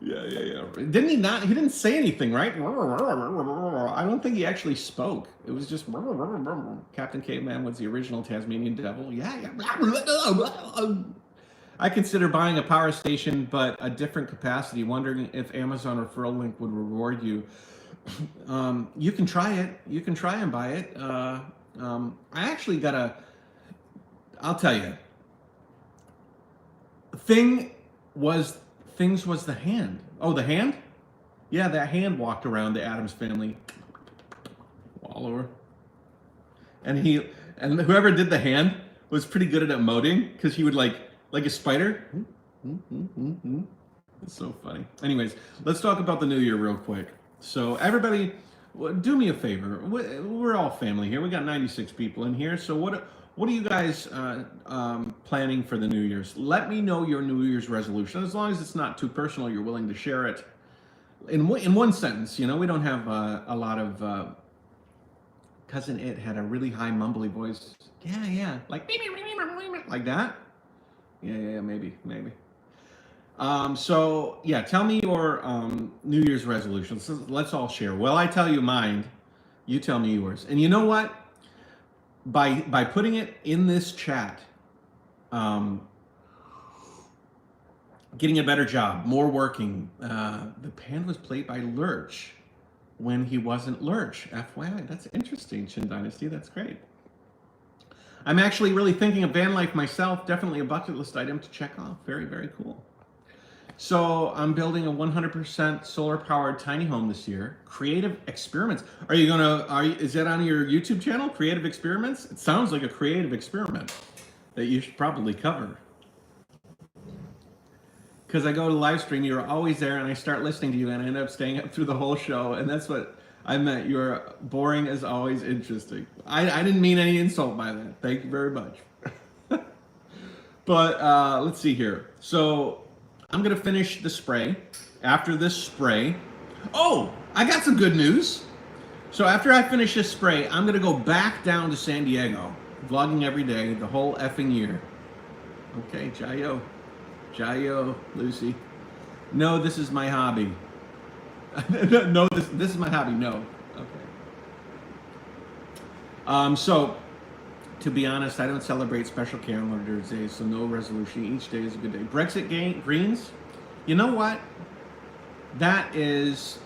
Yeah. Didn't he not? He didn't say anything, right? I don't think he actually spoke. It was just Captain Caveman was the original Tasmanian devil. Yeah. I consider buying a power station, but a different capacity. Wondering if Amazon referral link would reward you. You can try it. You can try and buy it. I actually got I'll tell you. Things was the hand. Oh, the hand? Yeah, that hand walked around the Addams Family all over. And whoever did the hand was pretty good at emoting because he would like a spider. It's so funny. Anyways, let's talk about the new year real quick. So everybody, do me a favor. We're all family here. We got 96 people in here. So what are you guys planning for the New Year's? Let me know your New Year's resolution. As long as it's not too personal, you're willing to share it in one sentence. You know, we don't have a lot of... Cousin It had a really high mumbly voice. Yeah. Like that? Yeah, maybe. So, yeah, tell me your New Year's resolutions. Let's all share. Well, I tell you mine. You tell me yours. And you know what? By putting it in this chat, getting a better job, more working. The band was played by Lurch when he wasn't Lurch. FYI, that's interesting, Chin Dynasty. That's great. I'm actually really thinking of van life myself. Definitely a bucket list item to check off. Very, very cool. So I'm building a 100% solar powered tiny home this year. Creative Experiments. Is that on your YouTube channel? Creative Experiments? It sounds like a creative experiment that you should probably cover. Because I go to live stream, you're always there, and I start listening to you, and I end up staying up through the whole show, and that's what I meant. You're boring as always, interesting. I didn't mean any insult by that. Thank you very much. But let's see here. So I'm gonna finish the spray. After this spray, oh, I got some good news. So after I finish this spray, I'm gonna go back down to San Diego, vlogging every day, the whole effing year. Okay, Jayoe, Lucy. No, this is my hobby. No, this is my hobby. No. Okay. So, to be honest, I don't celebrate special calendar days, so no resolution. Each day is a good day. Brexit greens. You know what? That is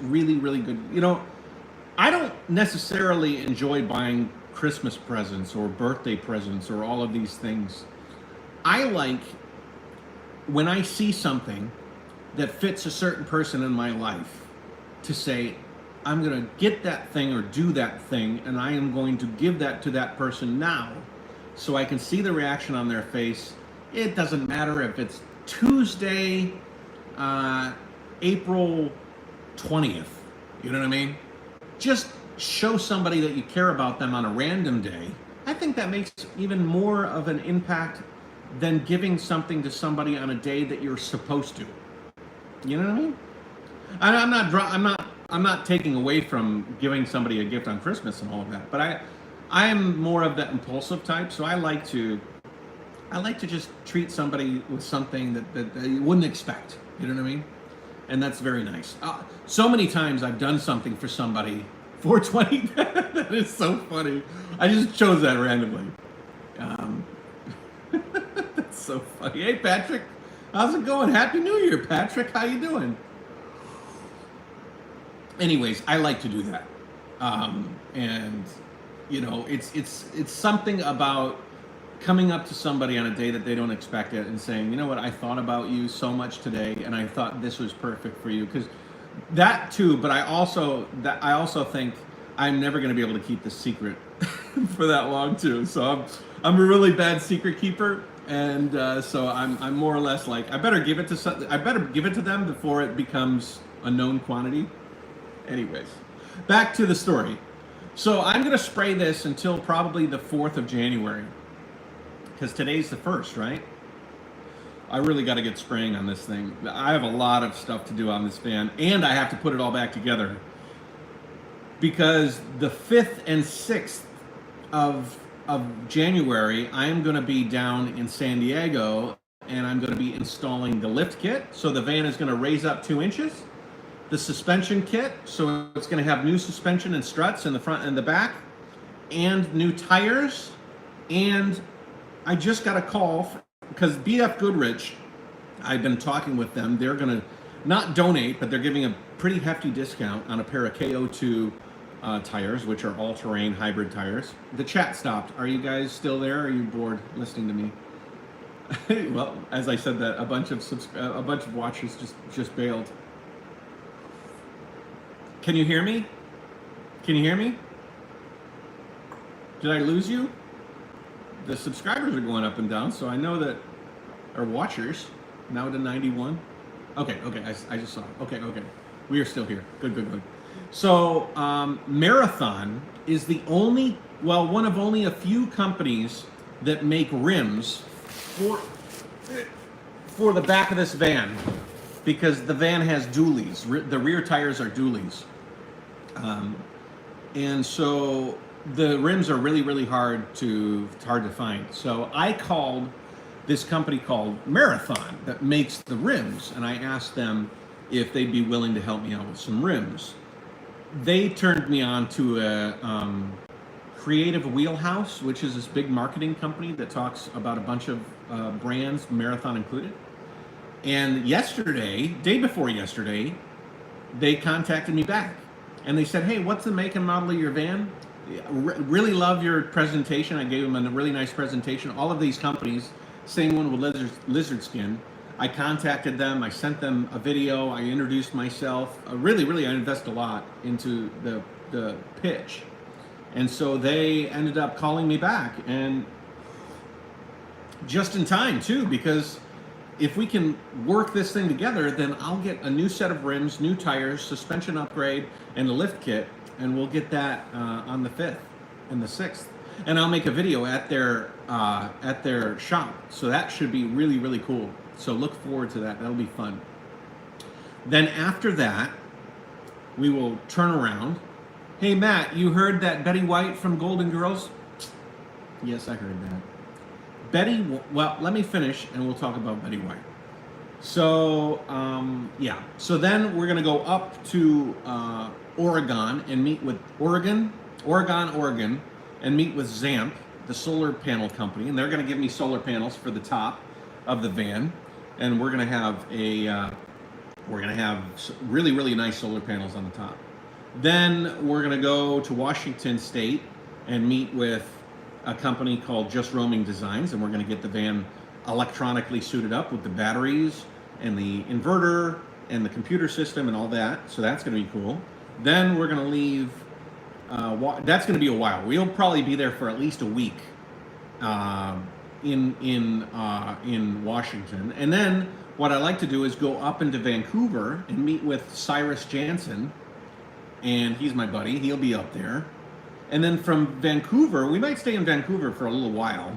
really, really good. You know, I don't necessarily enjoy buying Christmas presents or birthday presents or all of these things. I like when I see something that fits a certain person in my life to say, I'm going to get that thing or do that thing, and I am going to give that to that person now so I can see the reaction on their face. It doesn't matter if it's Tuesday, April 20th. You know what I mean? Just show somebody that you care about them on a random day. I think that makes even more of an impact than giving something to somebody on a day that you're supposed to. You know what I mean? I'm not taking away from giving somebody a gift on Christmas and all of that, but I am more of that impulsive type, so I like to just treat somebody with something that you wouldn't expect. You know what I mean? And that's very nice. So many times I've done something for somebody for 20. That is so funny. I just chose that randomly. That's so funny. Hey, Patrick. How's it going? Happy New Year, Patrick. How you doing? Anyways, I like to do that. And, you know, it's something about coming up to somebody on a day that they don't expect it and saying, you know what, I thought about you so much today, and I thought this was perfect for you. Because that too, but I also think I'm never going to be able to keep this secret for that long too. So I'm a really bad secret keeper, and so I'm more or less like I better give it to them before it becomes a known quantity. Anyways, back to the story. So I'm going to spray this until probably the 4th of January, because today's the 1st, right? I really got to get spraying on this thing. I have a lot of stuff to do on this van, and I have to put it all back together, because the 5th and 6th of January, I am going to be down in San Diego, and I'm going to be installing the lift kit. So the van is going to raise up 2 inches. The suspension kit, so it's going to have new suspension and struts in the front and the back, and new tires. And I just got a call because BF Goodrich, I've been talking with them. They're going to not donate, but they're giving a pretty hefty discount on a pair of KO2 tires, which are all-terrain hybrid tires. The chat stopped. Are you guys still there? Or are you bored listening to me? Well, as I said that, a bunch of watchers just bailed. Can you hear me? Can you hear me? Did I lose you? The subscribers are going up and down, so I know that our watchers now to 91. Okay, I just saw it. Okay, we are still here. Good. So Marathon is the only, well, one of only a few companies that make rims for the back of this van, because the van has dualies. The rear tires are dualies. And so the rims are really hard to find. So I called this company called Marathon that makes the rims, and I asked them if they'd be willing to help me out with some rims. They turned me on to a Creative Wheelhouse, which is this big marketing company that talks about a bunch of brands, Marathon included. And yesterday, day before yesterday, they contacted me back. And they said, hey, what's the make and model of your van? Really love your presentation. I gave him a really nice presentation. All of these companies, same one with lizard skin. I contacted them. I sent them a video. I introduced myself. Really, I invest a lot into the pitch. And so they ended up calling me back, and just in time too, because if we can work this thing together, then I'll get a new set of rims, new tires, suspension upgrade, and a lift kit, and we'll get that on the 5th and the 6th. And I'll make a video at their shop. So that should be really cool. So look forward to that. That'll be fun. Then after that, we will turn around. Hey Matt, you heard that Betty White from Golden Girls? Yes, I heard that. Well, let me finish and we'll talk about Betty White. So, yeah. So then we're going to go up to Oregon and meet with Oregon, and meet with Zamp, the solar panel company. And they're going to give me solar panels for the top of the van. And we're going to have really nice solar panels on the top. Then we're going to go to Washington State and meet with a company called Just Roaming Designs, and we're going to get the van electronically suited up with the batteries and the inverter and the computer system and all that. So that's going to be cool. Then we're going to leave. That's going to be a while. We'll probably be there for at least a week in Washington. And then what I like to do is go up into Vancouver and meet with Cyrus Jansen, and he's my buddy. He'll be up there. And then from Vancouver, we might stay in Vancouver for a little while.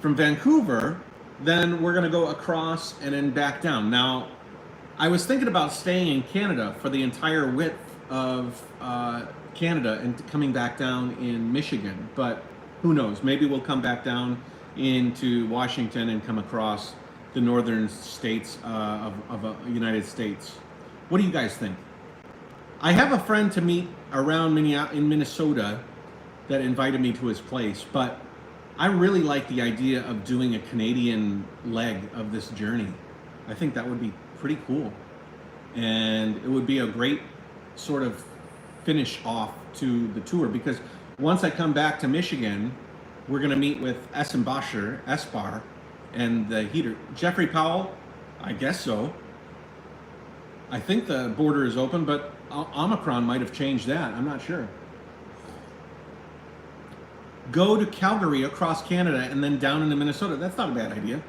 From Vancouver, then we're going to go across and then back down. Now, I was thinking about staying in Canada for the entire width of Canada and coming back down in Michigan, but who knows? Maybe we'll come back down into Washington and come across the northern states of the United States. What do you guys think? I have a friend to meet around in Minnesota that invited me to his place, but I really like the idea of doing a Canadian leg of this journey. I think that would be pretty cool. And it would be a great sort of finish off to the tour, because once I come back to Michigan, we're going to meet with Esbar, and the heater. Jeffrey Powell, I guess so. I think the border is open, but Omicron might have changed that. I'm not sure. Go to Calgary across Canada and then down into Minnesota. That's not a bad idea.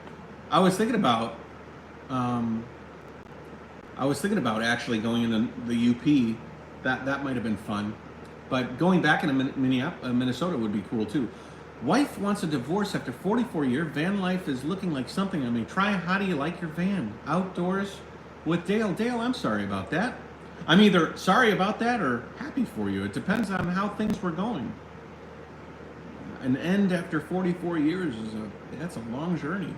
I was thinking about actually going into the UP. That might have been fun. But going back into Minnesota would be cool too. Wife wants a divorce after 44 years. Van life is looking like something. I mean, try how do you like your van? Outdoors with Dale. Dale, I'm sorry about that. I'm either sorry about that or happy for you. It depends on how things were going. An end after 44 years that's a long journey.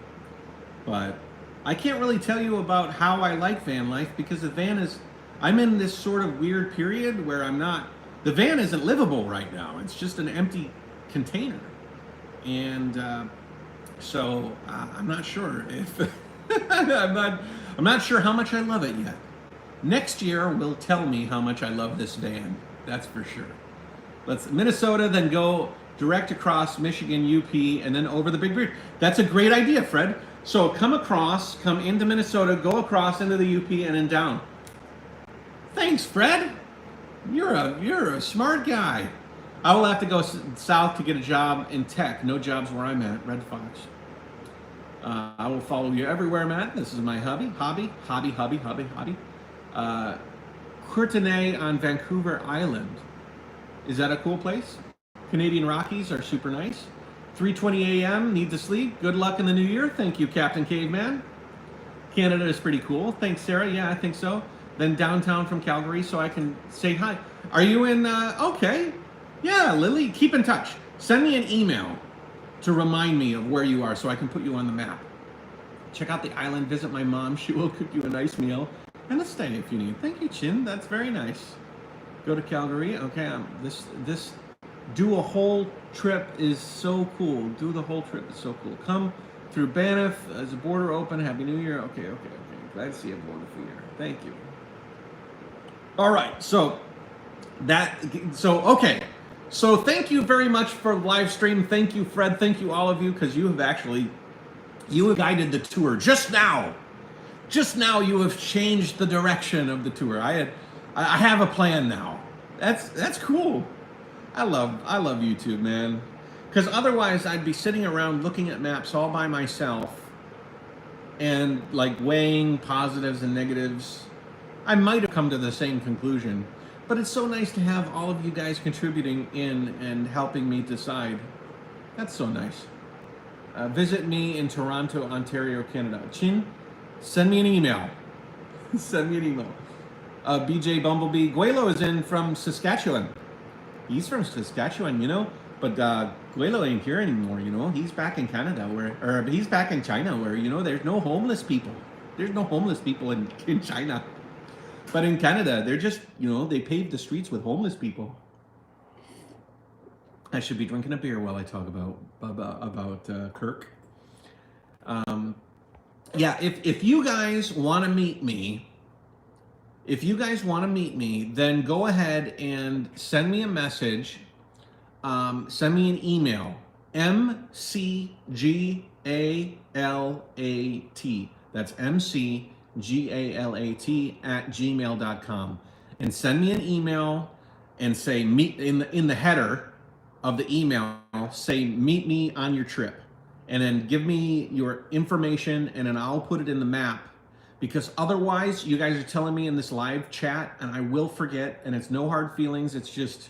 But I can't really tell you about how I like van life, because the van I'm in this sort of weird period where the van isn't livable right now. It's just an empty container. And so I'm not sure if I'm not sure how much I love it yet. Next year will tell me how much I love this van. That's for sure. Let's Minnesota, then go direct across Michigan, UP, and then over the Big Bridge. That's a great idea, Fred. So come into Minnesota, go across into the UP, and then down. Thanks, Fred. You're a smart guy. I will have to go south to get a job in tech. No jobs where I'm at. Red Fox. I will follow you everywhere, Matt. This is my hobby. Courtenay on Vancouver Island. Is that a cool place? Canadian Rockies are super nice. 3:20 a.m. Need to sleep. Good luck in the new year. Thank you, Captain Caveman. Canada is pretty cool. Thanks, Sarah. Yeah, I think so. Then downtown from Calgary, so I can say hi. Are you in? Okay. Yeah, Lily. Keep in touch. Send me an email to remind me of where you are, so I can put you on the map. Check out the island. Visit my mom. She will cook you a nice meal and a stay if you need. Thank you, Chin. That's very nice. Go to Calgary. Okay. This do a whole trip is so cool. Do the whole trip is so cool. Come through Banff. Is the border open? Happy New Year. Okay. Glad to see a wonderful year. Thank you. All right. So okay. So thank you very much for live stream. Thank you, Fred. Thank you, all of you, because you have guided the tour just now. Just now, you have changed the direction of the tour. I have a plan now. That's cool. I love YouTube, man. Because otherwise, I'd be sitting around looking at maps all by myself and like weighing positives and negatives. I might have come to the same conclusion, but it's so nice to have all of you guys contributing in and helping me decide. That's so nice. Visit me in Toronto, Ontario, Canada. Chin, send me an email. Send me an email. BJ Bumblebee. Guelo is in from Saskatchewan. He's from Saskatchewan, you know, but Guelo ain't here anymore, you know. He's back in Canada, or he's back in China, where, you know, there's no homeless people. There's no homeless people in China. But in Canada, they're just, you know, they paved the streets with homeless people. I should be drinking a beer while I talk about Kirk. Yeah, if you guys want to meet me, then go ahead and send me a message. Send me an email. MCGALAT. That's MCGALAT@gmail.com. And send me an email and say, meet in the header of the email, say, meet me on your trip. And then give me your information, and then I'll put it in the map. Because otherwise, you guys are telling me in this live chat, and I will forget, and it's no hard feelings. It's just,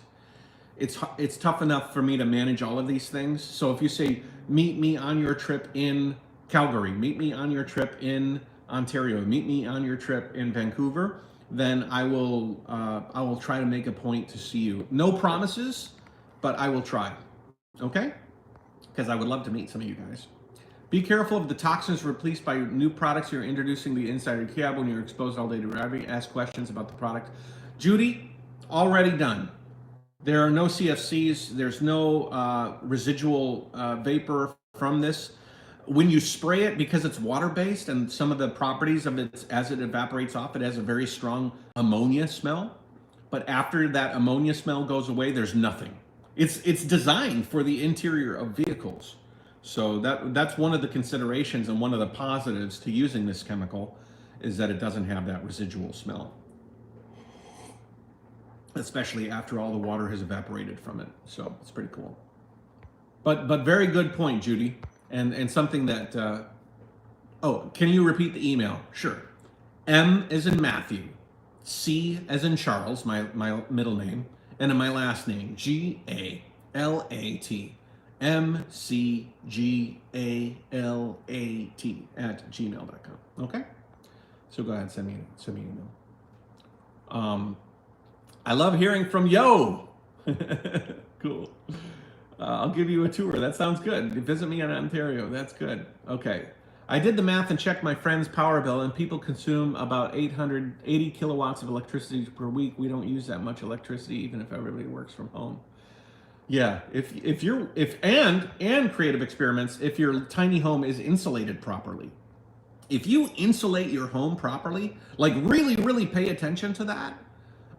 it's tough enough for me to manage all of these things. So if you say, meet me on your trip in Calgary, meet me on your trip in Ontario, meet me on your trip in Vancouver, then I will try to make a point to see you. No promises, but I will try. Okay? Because I would love to meet some of you guys. Be careful of the toxins released by new products you're introducing the inside of your cab when you're exposed all day to gravity. Ask questions about the product. Judy, already done. There are no CFCs. There's no residual vapor from this. When you spray it, because it's water-based and some of the properties of it, as it evaporates off, it has a very strong ammonia smell. But after that ammonia smell goes away, there's nothing. It's designed for the interior of vehicles. So that's one of the considerations and one of the positives to using this chemical is that it doesn't have that residual smell, especially after all the water has evaporated from it. So it's pretty cool. But very good point, Judy, and something that. Oh, can you repeat the email? Sure. M as in Matthew, C as in Charles, my middle name, and in my last name, GALAT. MCGALAT@gmail.com. Okay? So go ahead, send me an email. I love hearing from Yo. Cool. I'll give you a tour. That sounds good. Visit me in Ontario. That's good. Okay. I did the math and checked my friend's power bill, and people consume about 880 kilowatts of electricity per week. We don't use that much electricity, even if everybody works from home. Yeah, if creative experiments, if your tiny home is insulated properly. If you insulate your home properly, like really pay attention to that,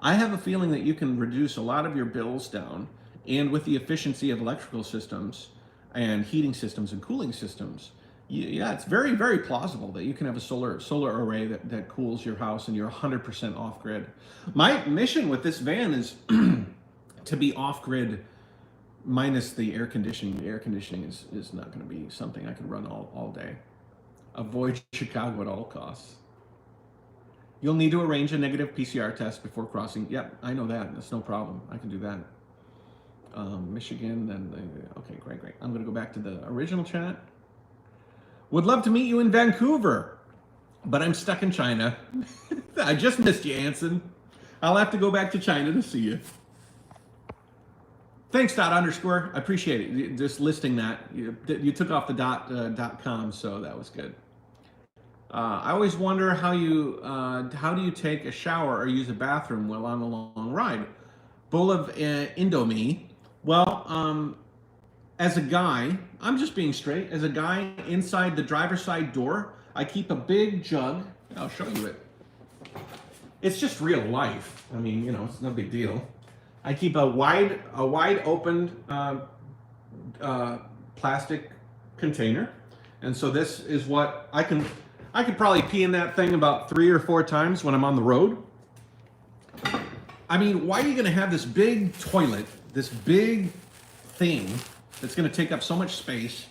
I have a feeling that you can reduce a lot of your bills down, and with the efficiency of electrical systems and heating systems and cooling systems, yeah, it's very plausible that you can have a solar array that cools your house and you're 100% off grid. My mission with this van is to be off grid minus the air conditioning. The air conditioning is not going to be something I can run all day. Avoid Chicago at all costs. You'll need to arrange a negative PCR test before crossing. Yep, I know that. That's no problem. I can do that. Michigan, then okay, great. I'm going to go back to the original chat. Would love to meet you in Vancouver, but I'm stuck in China. I just missed you, Anson. I'll have to go back to China to see you. Thanks, ._. I appreciate it. Just listing that. You took off the .com, so that was good. I always wonder how do you take a shower or use a bathroom while on a long ride? Bowl of Indomie. Well, as a guy, I'm just being straight. As a guy inside the driver's side door, I keep a big jug. I'll show you it. It's just real life. I mean, you know, it's no big deal. I keep a wide open plastic container, and so this is what I could probably pee in that thing about 3 or 4 times when I'm on the road. I mean, why are you going to have this big toilet, this big thing that's going to take up so much space,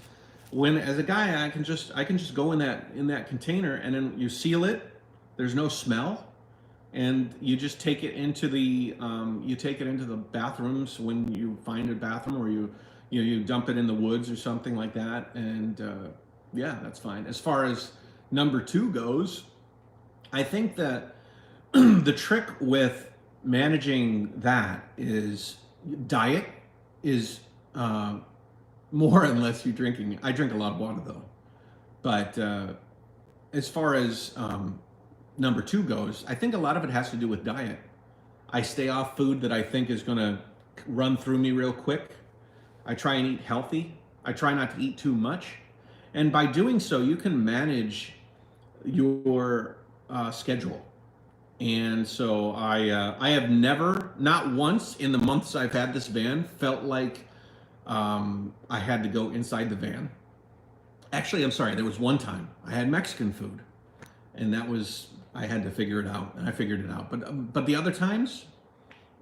when as a guy I can just go in that container, and then you seal it. There's no smell, and you just take it into the bathrooms when you find a bathroom, or you dump it in the woods or something like that, and yeah, that's fine. As far as number 2 goes, I think that the trick with managing that is diet is more unless you're drinking. I drink a lot of water though, but as far as number 2 goes, I think a lot of it has to do with diet. I stay off food that I think is going to run through me real quick. I try and eat healthy. I try not to eat too much, and by doing so, you can manage your schedule. And so I have never, not once in the months I've had this van, felt like I had to go inside the van. Actually, I'm sorry, there was one time I had Mexican food, and that was, I had to figure it out, and I figured it out. But the other times,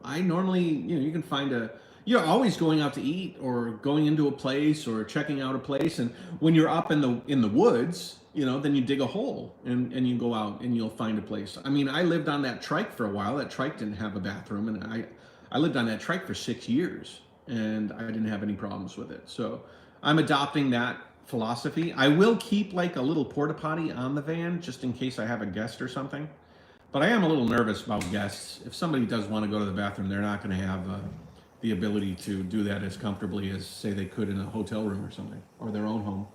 I normally, you can find you're always going out to eat, or going into a place, or checking out a place, and when you're up in the woods, then you dig a hole and you go out and you'll find a place. I mean, I lived on that trike for a while. That trike didn't have a bathroom, and I lived on that trike for 6 years, and I didn't have any problems with it. So I'm adopting that philosophy. I will keep like a little porta potty on the van just in case I have a guest or something. But I am a little nervous about guests. If somebody does want to go to the bathroom, they're not going to have the ability to do that as comfortably as, say, they could in a hotel room or something, or their own home.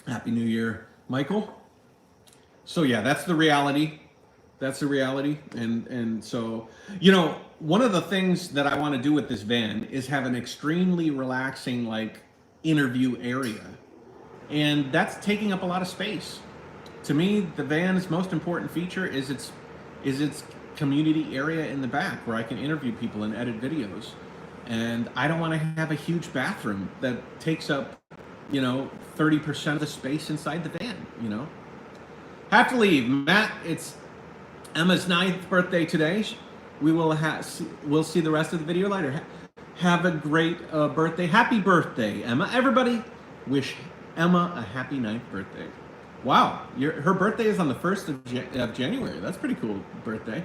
Happy New Year, Michael. So yeah, that's the reality. That's the reality. And so, one of the things that I want to do with this van is have an extremely relaxing, like, interview area. And that's taking up a lot of space. To me, the van's most important feature is its community area in the back, where I can interview people and edit videos. And I don't want to have a huge bathroom that takes up 30% of the space inside the van, Have to leave. Matt, it's Emma's 9th birthday today. We'll see the rest of the video later. Have a great birthday. Happy birthday, Emma. Everybody wish Emma a happy 9th birthday. Wow, her birthday is on the 1st of January. That's pretty cool birthday.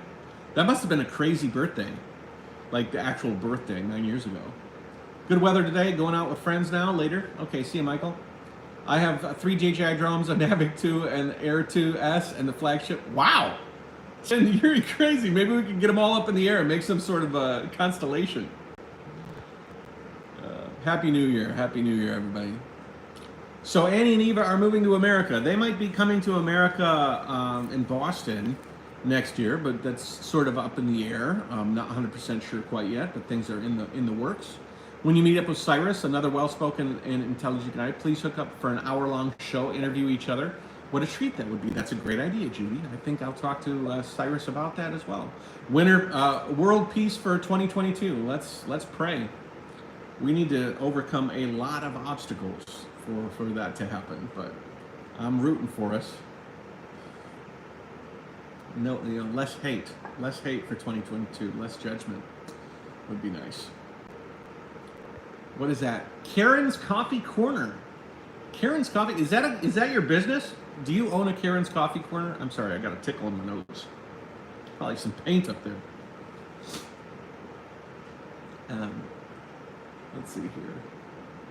That must have been a crazy birthday, like the actual birthday 9 years ago. Good weather today, going out with friends now, later. Okay, see you, Michael. I have 3 DJI drones, a Mavic 2, and Air 2S, and the flagship. Wow! And you're crazy. Maybe we can get them all up in the air and make some sort of a constellation. Happy New Year. Happy New Year, everybody. So Annie and Eva are moving to America. They might be coming to America in Boston next year, but that's sort of up in the air. I'm not 100% sure quite yet, but things are in the works. When you meet up with Cyrus, another well-spoken and intelligent guy, please hook up for an hour-long show, interview each other. What a treat that would be. That's a great idea, Judy. I think I'll talk to Cyrus about that as well. World peace for 2022. Let's pray. We need to overcome a lot of obstacles for that to happen, but I'm rooting for us. No, less hate for 2022, less judgment would be nice. What is that? Karen's Coffee Corner. Karen's Coffee, is that your business? Do you own a Karen's Coffee Corner? I'm sorry, I got a tickle in my nose. Probably some paint up there. Let's see here.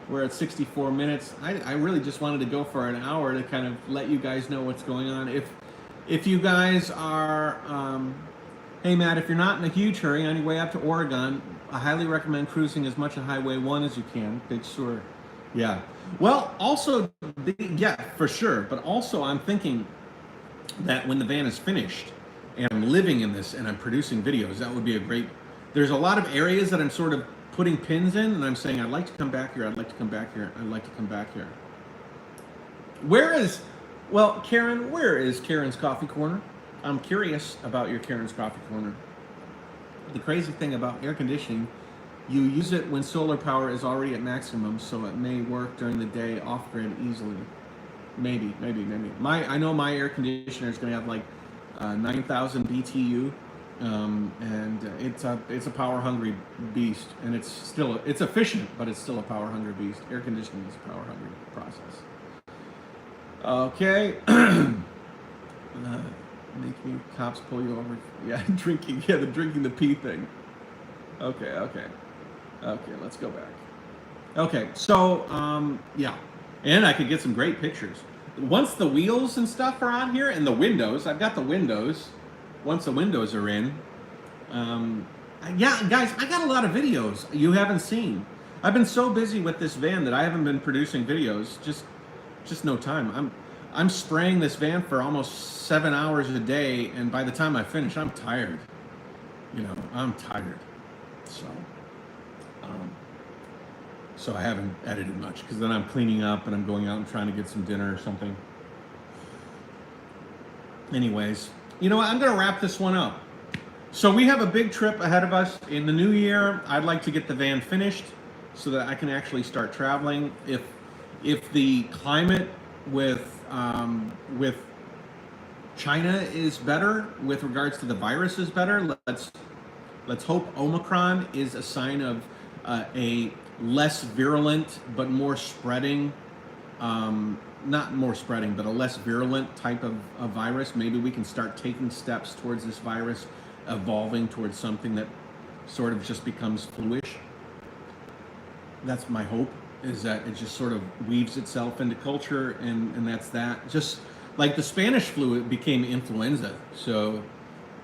We're at 64 minutes. I really just wanted to go for an hour to kind of let you guys know what's going on. If you guys are, hey Matt, if you're not in a huge hurry on your way up to Oregon, I highly recommend cruising as much of Highway 1 as you can. Big Sur. Yeah. Well, also, yeah, for sure. But also, I'm thinking that when the van is finished and I'm living in this and I'm producing videos, that would be a great. There's a lot of areas that I'm sort of putting pins in, and I'm saying, I'd like to come back here, I'd like to come back here, I'd like to come back here. Karen, where is Karen's Coffee Corner? I'm curious about your Karen's Coffee Corner. The crazy thing about air conditioning, you use it when solar power is already at maximum, so it may work during the day off-grid easily. Maybe. I know my air conditioner is going to have like 9,000 BTU, and it's a power-hungry beast, and it's efficient, but it's still a power-hungry beast. Air conditioning is a power-hungry process. Okay. Make me cops pull you over. Yeah, drinking. Yeah, the drinking the pee thing. Okay, let's go back. Okay, so, yeah. And I could get some great pictures. Once the wheels and stuff are on here, and the windows, I've got the windows. Once the windows are in, yeah, guys, I got a lot of videos you haven't seen. I've been so busy with this van that I haven't been producing videos. Just no time. I'm spraying this van for almost 7 hours a day, and by the time I finish, I'm tired. You know, I'm tired. So I haven't edited much, because then I'm cleaning up and I'm going out and trying to get some dinner or something. Anyways, you know what? I'm going to wrap this one up. So we have a big trip ahead of us in the new year. I'd like to get the van finished so that I can actually start traveling. If the climate with China is better, with regards to the virus is better, let's hope Omicron is a sign of a less virulent but more spreading, not more spreading, but a less virulent type of virus. Maybe we can start taking steps towards this virus evolving towards something that sort of just becomes fluish. That's my hope, is that it just sort of weaves itself into culture, and that's that. Just like the Spanish flu, it became influenza. So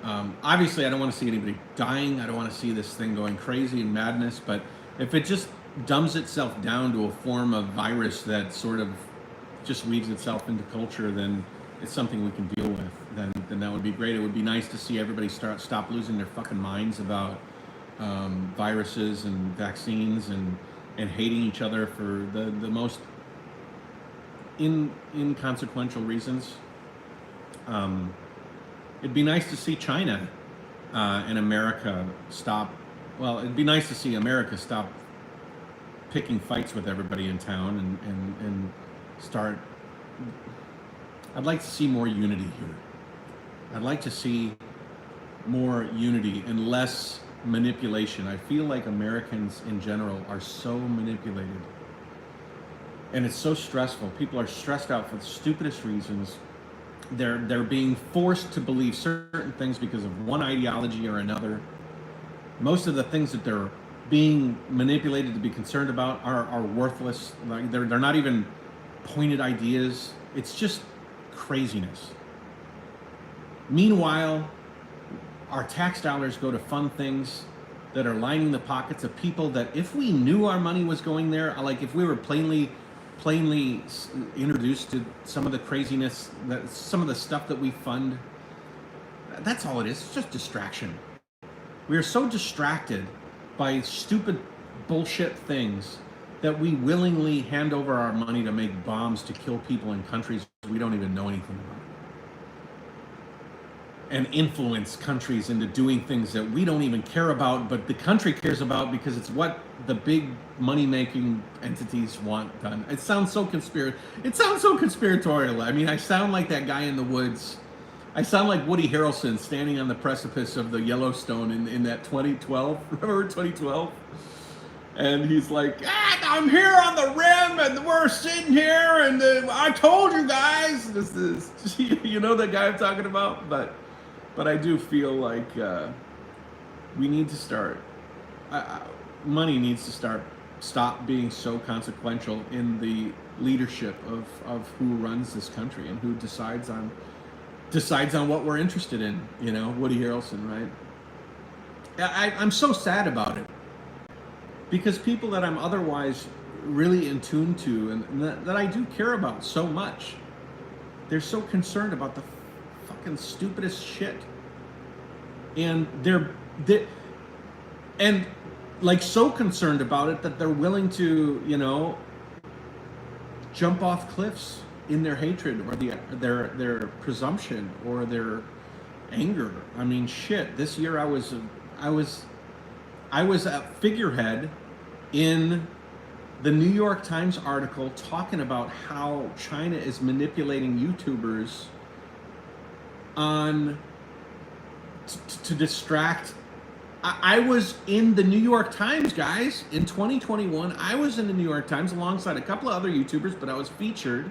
obviously I don't want to see anybody dying. I don't want to see this thing going crazy and madness, but if it just dumbs itself down to a form of virus that sort of just weaves itself into culture, then it's something we can deal with. Then that would be great. It would be nice to see everybody stop losing their fucking minds about viruses and vaccines and hating each other for the most inconsequential reasons. It'd be nice to see China and America stop. Well, it'd be nice to see America stop picking fights with everybody in town and start. I'd like to see more unity here. I'd like to see more unity and less manipulation. I feel like Americans in general are so manipulated, and it's so stressful. People are stressed out for the stupidest reasons. They're being forced to believe certain things because of one ideology or another. Most of the things that they're being manipulated to be concerned about are worthless. Like they're not even pointed ideas. It's just craziness. Meanwhile, our tax dollars go to fund things that are lining the pockets of people that, if we knew our money was going there, like if we were plainly introduced to some of the craziness, some of the stuff that we fund, that's all it is. It's just distraction. We are so distracted by stupid bullshit things that we willingly hand over our money to make bombs to kill people in countries we don't even know anything about, and influence countries into doing things that we don't even care about, but the country cares about because it's what the big money-making entities want done. It sounds so conspiratorial. I mean, I sound like that guy in the woods. I sound like Woody Harrelson standing on the precipice of the Yellowstone in that 2012. Remember 2012? And he's like, I'm here on the rim, and we're sitting here, and I told you guys. This is, you know that guy I'm talking about? But I do feel like we need to start. Money needs to stop being so consequential in the leadership of who runs this country and who decides on what we're interested in. You know, Woody Harrelson, right? I'm so sad about it, because people that I'm otherwise really in tune to and that I do care about so much, they're so concerned about the fucking stupidest shit, and they're like so concerned about it that they're willing to, you know, jump off cliffs in their hatred or their presumption or their anger. I mean, shit. This year I I was a figurehead in the New York Times article talking about how China is manipulating YouTubers on to distract. I was in the New York Times, guys, in 2021. I was in the New York Times alongside a couple of other YouTubers, but I was featured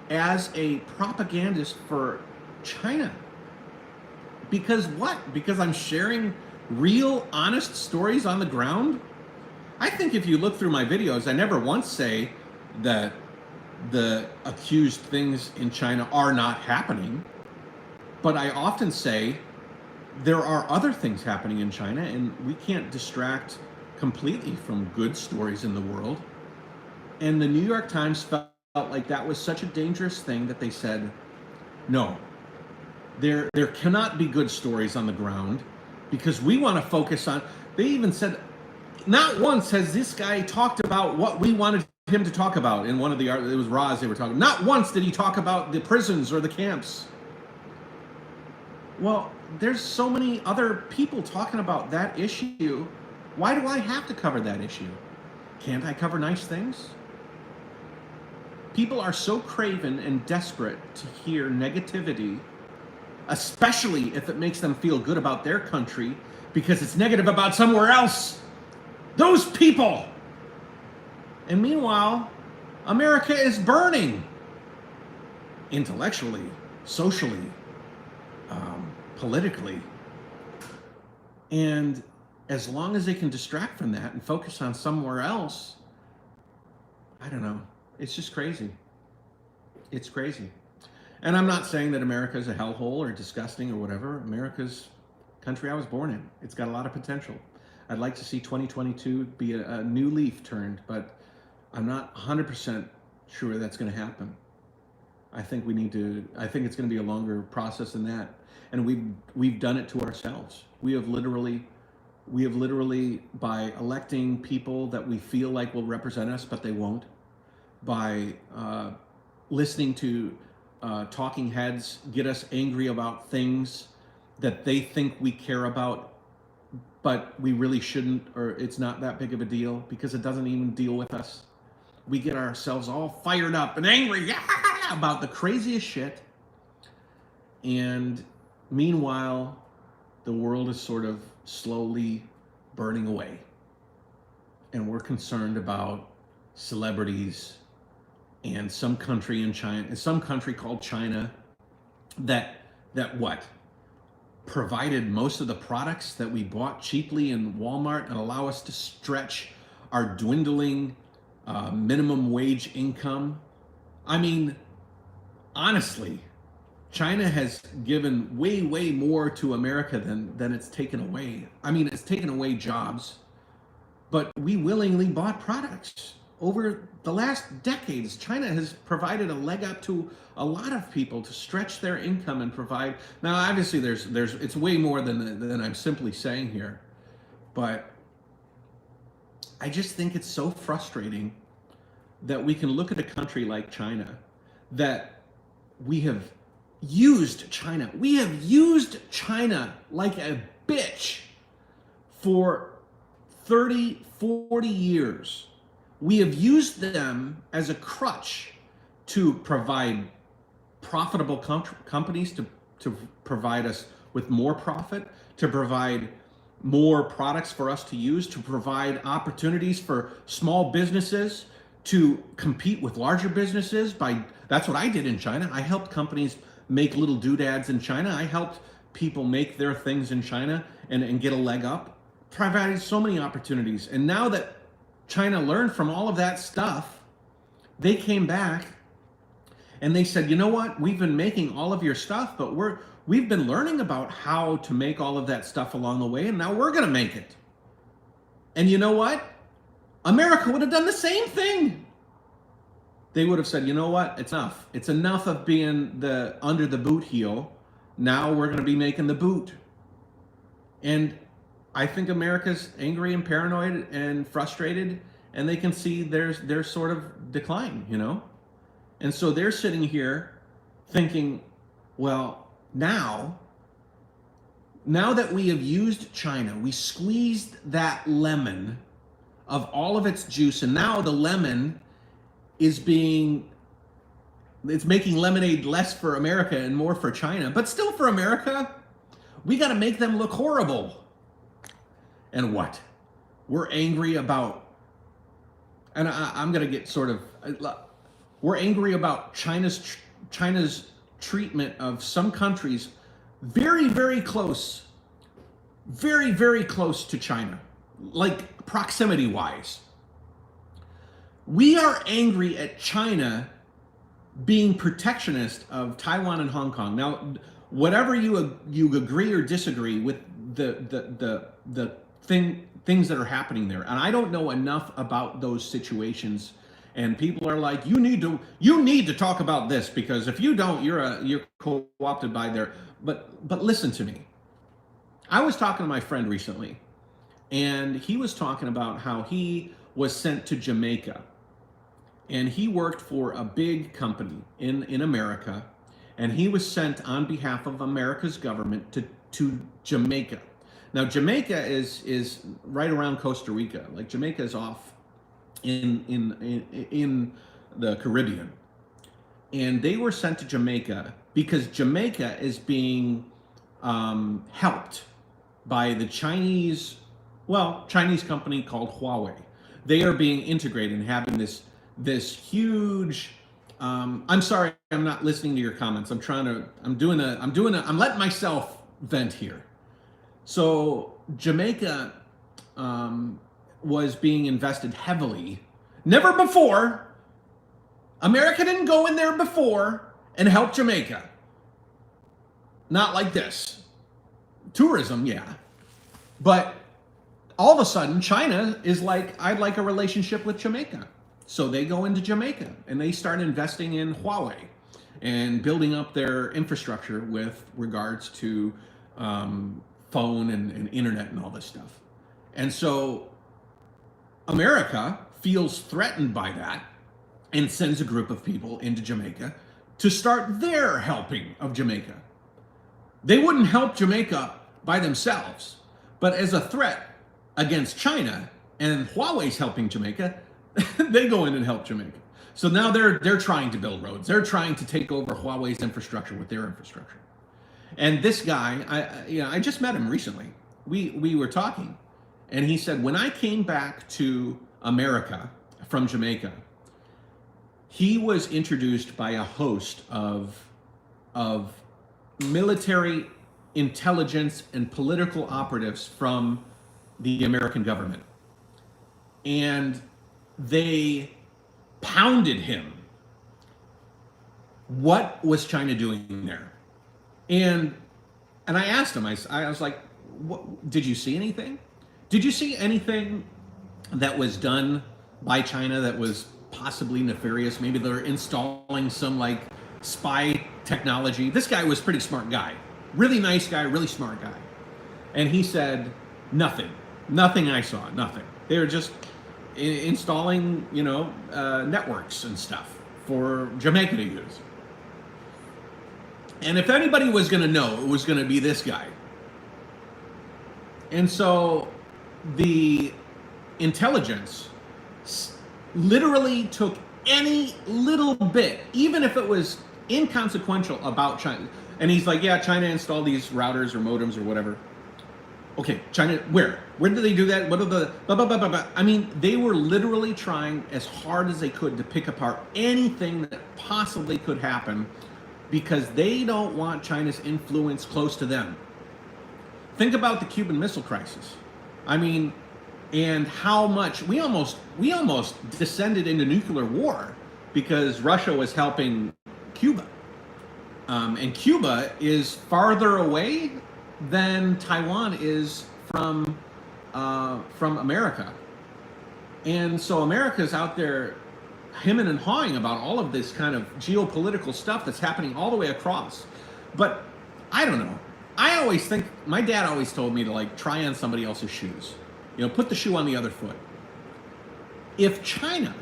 as a propagandist for China. Because what? Because I'm sharing real, honest stories on the ground? I think if you look through my videos, I never once say that the accused things in China are not happening. But I often say there are other things happening in China, and we can't distract completely from good stories in the world. And the New York Times felt like that was such a dangerous thing that they said, no, there cannot be good stories on the ground because we want to focus on, they even said, not once has this guy talked about what we wanted him to talk about in one of the, it was Roz they were talking, not once did he talk about the prisons or the camps. Well, there's so many other people talking about that issue. Why do I have to cover that issue? Can't I cover nice things? People are so craven and desperate to hear negativity, especially if it makes them feel good about their country, because it's negative about somewhere else. Those people! And meanwhile, America is burning. Intellectually, socially, politically. And as long as they can distract from that and focus on somewhere else, I don't know. It's just crazy. It's crazy. And I'm not saying that America is a hellhole or disgusting or whatever. America's country I was born in. It's got a lot of potential. I'd like to see 2022 be a new leaf turned, but I'm not 100% sure that's going to happen. I think we need to, I think it's going to be a longer process than that. And we've done it to ourselves. We have literally, by electing people that we feel like will represent us, but they won't, by listening to talking heads get us angry about things that they think we care about, but we really shouldn't, or it's not that big of a deal because it doesn't even deal with us. We get ourselves all fired up and angry about the craziest shit. And meanwhile, the world is sort of slowly burning away. And we're concerned about celebrities and some country in China, some country called China that what? Provided most of the products that we bought cheaply in Walmart and allow us to stretch our dwindling minimum wage income. I mean, honestly, China has given way, way more to America than it's taken away. I mean, it's taken away jobs, but we willingly bought products. Over the last decades, China has provided a leg up to a lot of people to stretch their income and provide. Now, obviously, it's way more than I'm simply saying here, but I just think it's so frustrating that we can look at a country like China, that we have used China. We have used China like a bitch for 30, 40 years. We have used them as a crutch to provide profitable companies, to provide us with more profit, to provide more products for us to use, to provide opportunities for small businesses to compete with larger businesses. That's what I did in China. I helped companies make little doodads in China. I helped people make their things in China and get a leg up. Provided so many opportunities. And now that China learned from all of that stuff, they came back and they said, you know what? We've been making all of your stuff, but we've been learning about how to make all of that stuff along the way, and now we're going to make it. And you know what? America would have done the same thing. They would have said, you know what? It's enough. It's enough of being under the boot heel. Now we're going to be making the boot. And I think America's angry and paranoid and frustrated, and they can see their sort of decline, you know? And so they're sitting here thinking, well, now now that we have used China, we squeezed that lemon of all of its juice, and now the lemon is it's making lemonade less for America and more for China, but still for America. We got to make them look horrible. And what? We're angry about, and I'm going to get sort of, we're angry about China's treatment of some countries very, very close to China, like proximity wise. We are angry at China being protectionist of Taiwan and Hong Kong. Now, whatever you agree or disagree with the things that are happening there, and I don't know enough about those situations. And people are like, you need to talk about this, because if you don't, you're co-opted by their. But listen to me. I was talking to my friend recently, and he was talking about how he was sent to Jamaica, and he worked for a big company in America, and he was sent on behalf of America's government to Jamaica. Now, Jamaica is right around Costa Rica. Like, Jamaica is off in the Caribbean, and they were sent to Jamaica because Jamaica is being helped by the Chinese company called Huawei. They are being integrated and having this huge. I'm sorry, I'm not listening to your comments. I'm letting myself vent here. So Jamaica was being invested heavily. Never before. America didn't go in there before and help Jamaica. Not like this. Tourism, yeah. But all of a sudden, China is like, I'd like a relationship with Jamaica. So they go into Jamaica and they start investing in Huawei and building up their infrastructure with regards to phone and internet and all this stuff. And so America feels threatened by that and sends a group of people into Jamaica to start their helping of Jamaica. They wouldn't help Jamaica by themselves, but as a threat against China, and Huawei's helping Jamaica, they go in and help Jamaica. So now they're trying to build roads. They're trying to take over Huawei's infrastructure with their infrastructure. And this guy, I just met him recently. We were talking, and he said, when I came back to America from Jamaica, he was introduced by a host of military intelligence and political operatives from the American government. And they pounded him. What was China doing there? And I asked him, I was like, what, did you see anything? Did you see anything that was done by China that was possibly nefarious? Maybe they're installing some like spy technology. This guy was a pretty smart guy. Really nice guy, really smart guy. And he said, nothing. Nothing I saw, nothing. They were just installing, networks and stuff for Jamaica to use. And if anybody was going to know, it was going to be this guy. And so the intelligence literally took any little bit, even if it was inconsequential, about China. And he's like, yeah, China installed these routers or modems or whatever. Okay, China, where? Where did they do that? What are the blah, blah, blah, blah, blah. I mean, they were literally trying as hard as they could to pick apart anything that possibly could happen, because they don't want China's influence close to them. Think about the Cuban Missile Crisis. I mean, and how much we almost descended into nuclear war because Russia was helping Cuba. And Cuba is farther away than Taiwan is from America. And so America's out there hemming and hawing about all of this kind of geopolitical stuff that's happening all the way across. But I don't know. I always think, my dad always told me to like try on somebody else's shoes. Put the shoe on the other foot. If China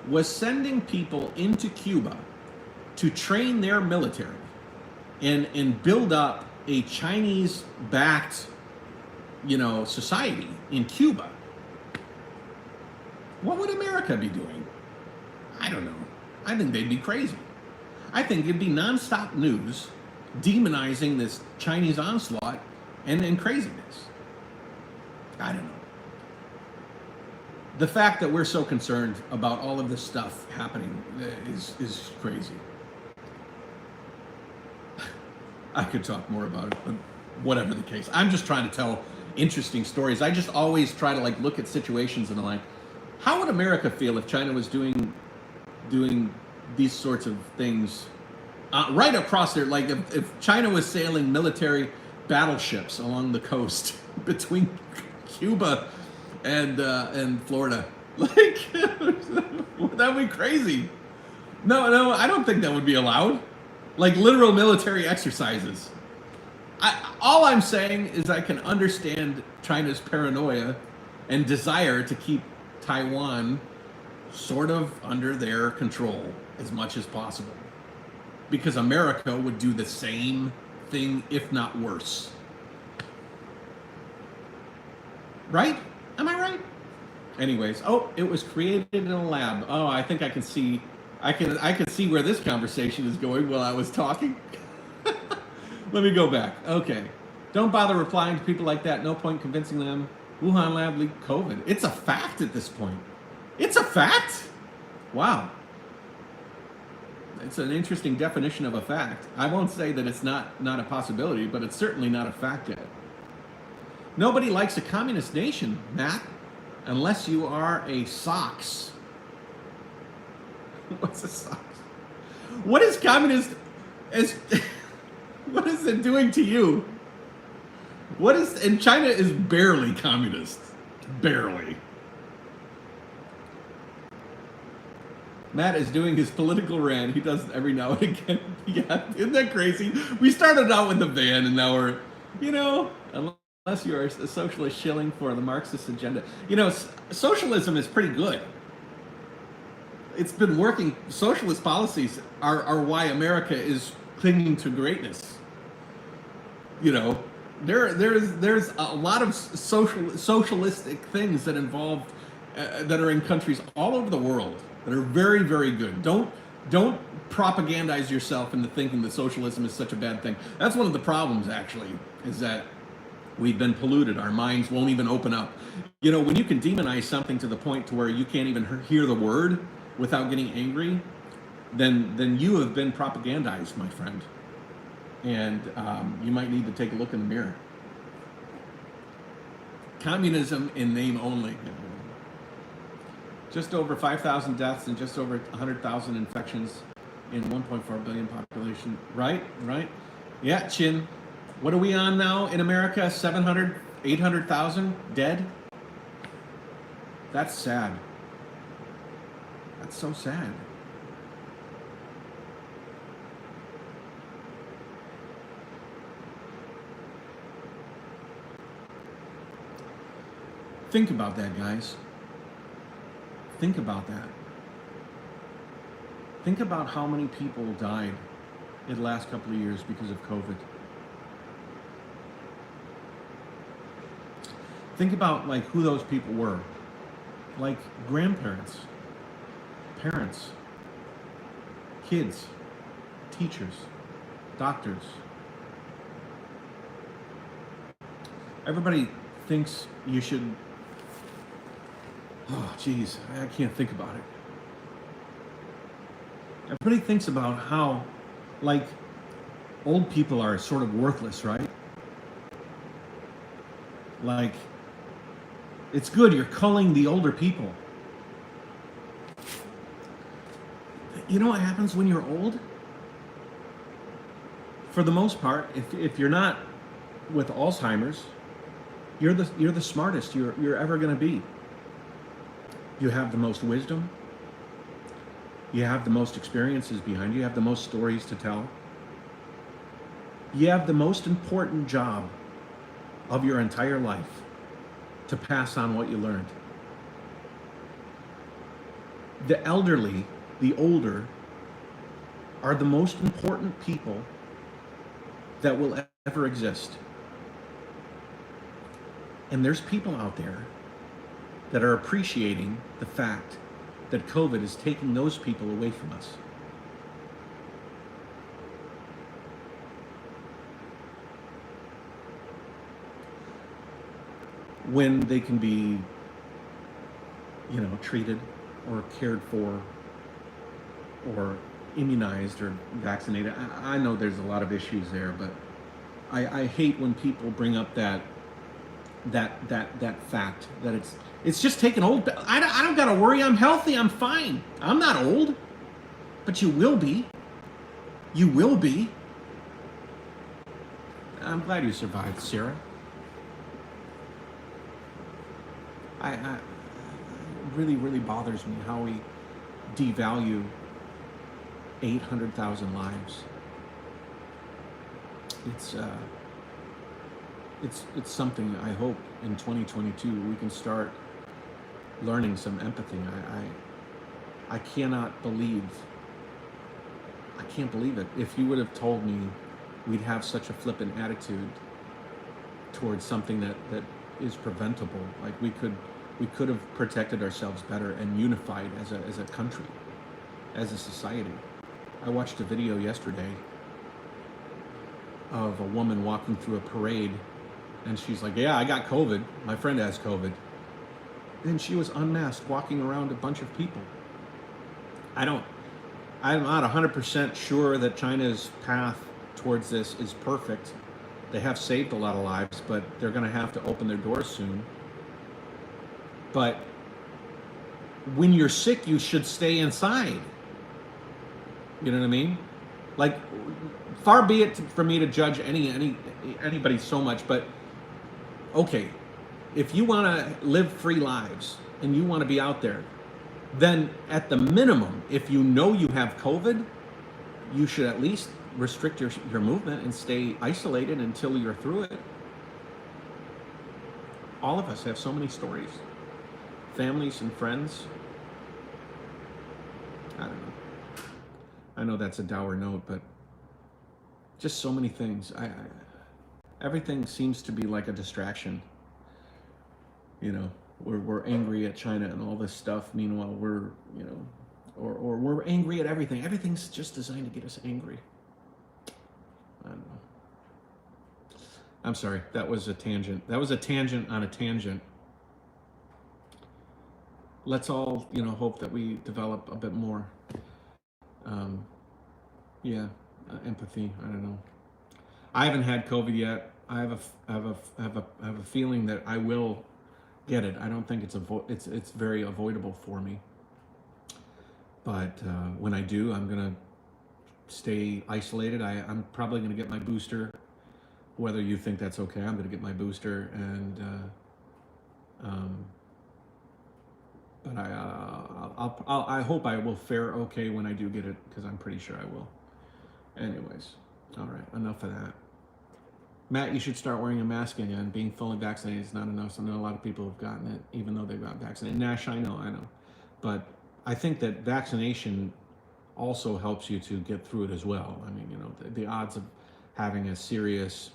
was sending people into Cuba to train their military and build up a Chinese-backed, you know, society in Cuba, what would America be doing? I don't know. I think they'd be crazy. I think it'd be nonstop news demonizing this Chinese onslaught and craziness. I don't know. The fact that we're so concerned about all of this stuff happening is crazy. I could talk more about it, but whatever the case. I'm just trying to tell interesting stories. I just always try to like look at situations and I'm like, how would America feel if China was doing these sorts of things right across there? Like if China was sailing military battleships along the coast between Cuba and Florida, like that'd be crazy. No, I don't think that would be allowed. Like literal military exercises. All I'm saying is I can understand China's paranoia and desire to keep Taiwan sort of under their control as much as possible. Because America would do the same thing, if not worse. Right? Am I right? Anyways, oh, it was created in a lab. Oh, I think I can see I can see where this conversation is going while I was talking. Let me go back. Okay. Don't bother replying to people like that. No point convincing them. Wuhan lab leaked COVID. It's a fact at this point. It's a fact? Wow. It's an interesting definition of a fact. I won't say that it's not a possibility, but it's certainly not a fact yet. Nobody likes a communist nation, Matt, unless you are a socks. What's a socks? What is communist? What is it doing to you? What is? And China is barely communist, barely. Matt is doing his political rant. He does it every now and again. Yeah, isn't that crazy? We started out with the van, and now we're, you know, unless you're a socialist shilling for the Marxist agenda. You know, socialism is pretty good. It's been working. Socialist policies are why America is clinging to greatness. You know, there's a lot of socialistic things that involve that are in countries all over the world that are very, very good. Don't propagandize yourself into thinking that socialism is such a bad thing. That's one of the problems, actually, is that we've been polluted. Our minds won't even open up. You know, when you can demonize something to the point to where you can't even hear the word without getting angry, then you have been propagandized, my friend. And you might need to take a look in the mirror. Communism in name only. Just over 5,000 deaths and just over 100,000 infections in 1.4 billion population. Right? Yeah, Chin. What are we on now in America? 700, 800,000 dead? That's sad. That's so sad. Think about that, guys. Think about that. Think about how many people died in the last couple of years because of COVID. Think about like who those people were. Like grandparents, parents, kids, teachers, doctors. Everybody thinks you should. Oh, geez, I can't think about it. Everybody thinks about how, like, old people are sort of worthless, right? Like, it's good, you're culling the older people. You know what happens when you're old? For the most part, if you're not with Alzheimer's, you're the smartest you're ever going to be. You have the most wisdom. You have the most experiences behind you. You have the most stories to tell. You have the most important job of your entire life to pass on what you learned. The elderly, the older, are the most important people that will ever exist. And there's people out there that are appreciating the fact that COVID is taking those people away from us. When they can be, you know, treated or cared for or immunized or vaccinated. I know there's a lot of issues there, but I hate when people bring up that fact that it's just taking old. I don't gotta worry. I'm healthy. I'm fine. I'm not old, but you will be. You will be. I'm glad you survived, Sarah. It really bothers me how we devalue 800,000 lives. It's something I hope in 2022 we can start learning some empathy. I can't believe it. If you would have told me we'd have such a flippant attitude towards something that is preventable, like we could have protected ourselves better and unified as a country, as a society. I watched a video yesterday of a woman walking through a parade, and she's like, yeah, I got COVID. My friend has COVID. And she was unmasked walking around a bunch of people. I'm not 100% sure that China's path towards this is perfect. They have saved a lot of lives, but they're going to have to open their doors soon. But when you're sick, you should stay inside. You know what I mean? Like, far be it for me to judge anybody so much, but okay, if you want to live free lives and you want to be out there, then at the minimum, if you know you have COVID, you should at least restrict your movement and stay isolated until you're through it. All of us have so many stories, families and friends. I don't know. I know that's a dour note, but just so many things. Everything seems to be like a distraction. You know, we're angry at China and all this stuff. Meanwhile, we're, you know, or we're angry at everything. Everything's just designed to get us angry. I don't know. I'm sorry, that was a tangent. That was a tangent on a tangent. Let's all, you know, hope that we develop a bit more, empathy. I don't know. I haven't had COVID yet. I have a feeling that I will get it. I don't think it's very avoidable for me. But when I do, I'm gonna stay isolated. I'm probably gonna get my booster. Whether you think that's okay, I'm gonna get my booster, and but I hope I will fare okay when I do get it, because I'm pretty sure I will. Anyways, all right, enough of that. Matt, you should start wearing a mask again. Being fully vaccinated is not enough. So I know a lot of people have gotten it, even though they've got vaccinated. Nash, I know. But I think that vaccination also helps you to get through it as well. I mean, you know, the odds of having a serious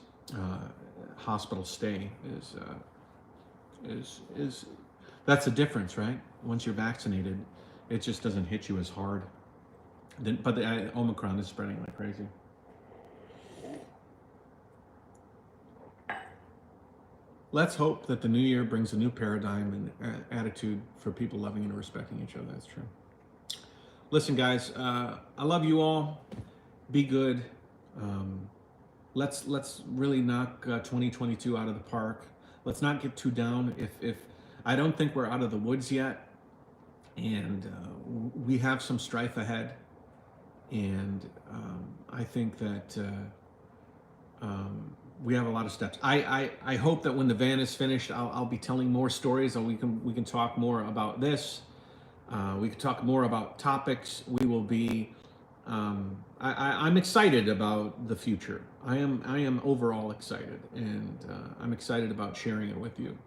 hospital stay is that's the difference, right? Once you're vaccinated, it just doesn't hit you as hard. But the Omicron is spreading like crazy. Let's hope that the new year brings a new paradigm and attitude for people loving and respecting each other. That's true. Listen, guys, I love you all. Be good. Let's really knock 2022 out of the park. Let's not get too down. If I don't think we're out of the woods yet, and we have some strife ahead, and I think that we have a lot of steps. I hope that when the van is finished, I'll be telling more stories, and we can talk more about this. We can talk more about topics. We will be. I'm excited about the future. I am overall excited, and I'm excited about sharing it with you.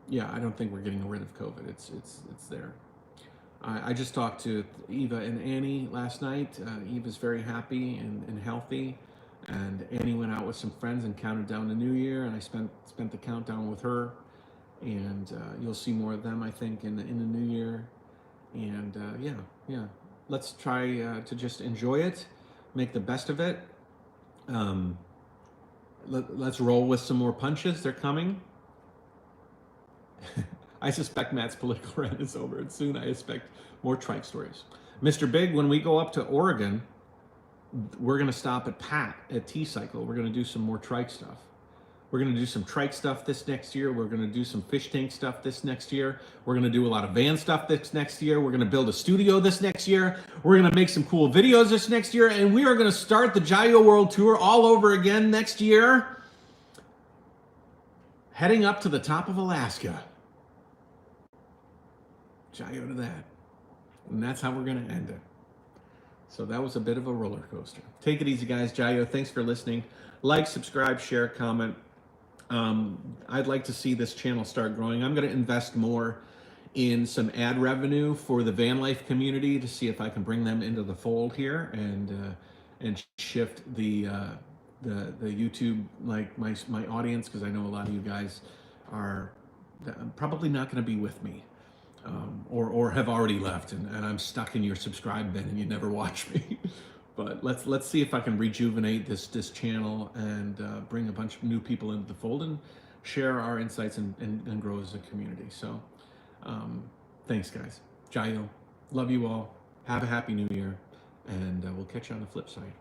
Yeah, I don't think we're getting rid of COVID. It's there. I just talked to Eva and Annie last night. Eva's very happy and healthy, And Annie went out with some friends and counted down the new year, and I spent the countdown with her. And you'll see more of them, I think, in the new year. And yeah, let's try to just enjoy it, make the best of it. Let's roll with some more punches. They're coming. I suspect Matt's political rant is over, and soon I expect more trike stories. Mr. Big, when we go up to Oregon, we're going to stop at T-Cycle. We're going to do some more trike stuff. We're going to do some trike stuff this next year. We're going to do some fish tank stuff this next year. We're going to do a lot of van stuff this next year. We're going to build a studio this next year. We're going to make some cool videos this next year. And we are going to start the Jayoe World Tour all over again next year, heading up to the top of Alaska. Jayoe to that. And that's how we're going to end it. So that was a bit of a roller coaster. Take it easy, guys. Jayoe, thanks for listening. Like, subscribe, share, comment. I'd like to see this channel start growing. I'm going to invest more in some ad revenue for the van life community to see if I can bring them into the fold here and shift the YouTube, like my audience, because I know a lot of you guys are probably not going to be with me. Or have already left, and I'm stuck in your subscribe bin and you never watch me. But let's see if I can rejuvenate this channel and bring a bunch of new people into the fold and share our insights and grow as a community. So thanks, guys. Jayoe, love you all. Have a happy new year, and we'll catch you on the flip side.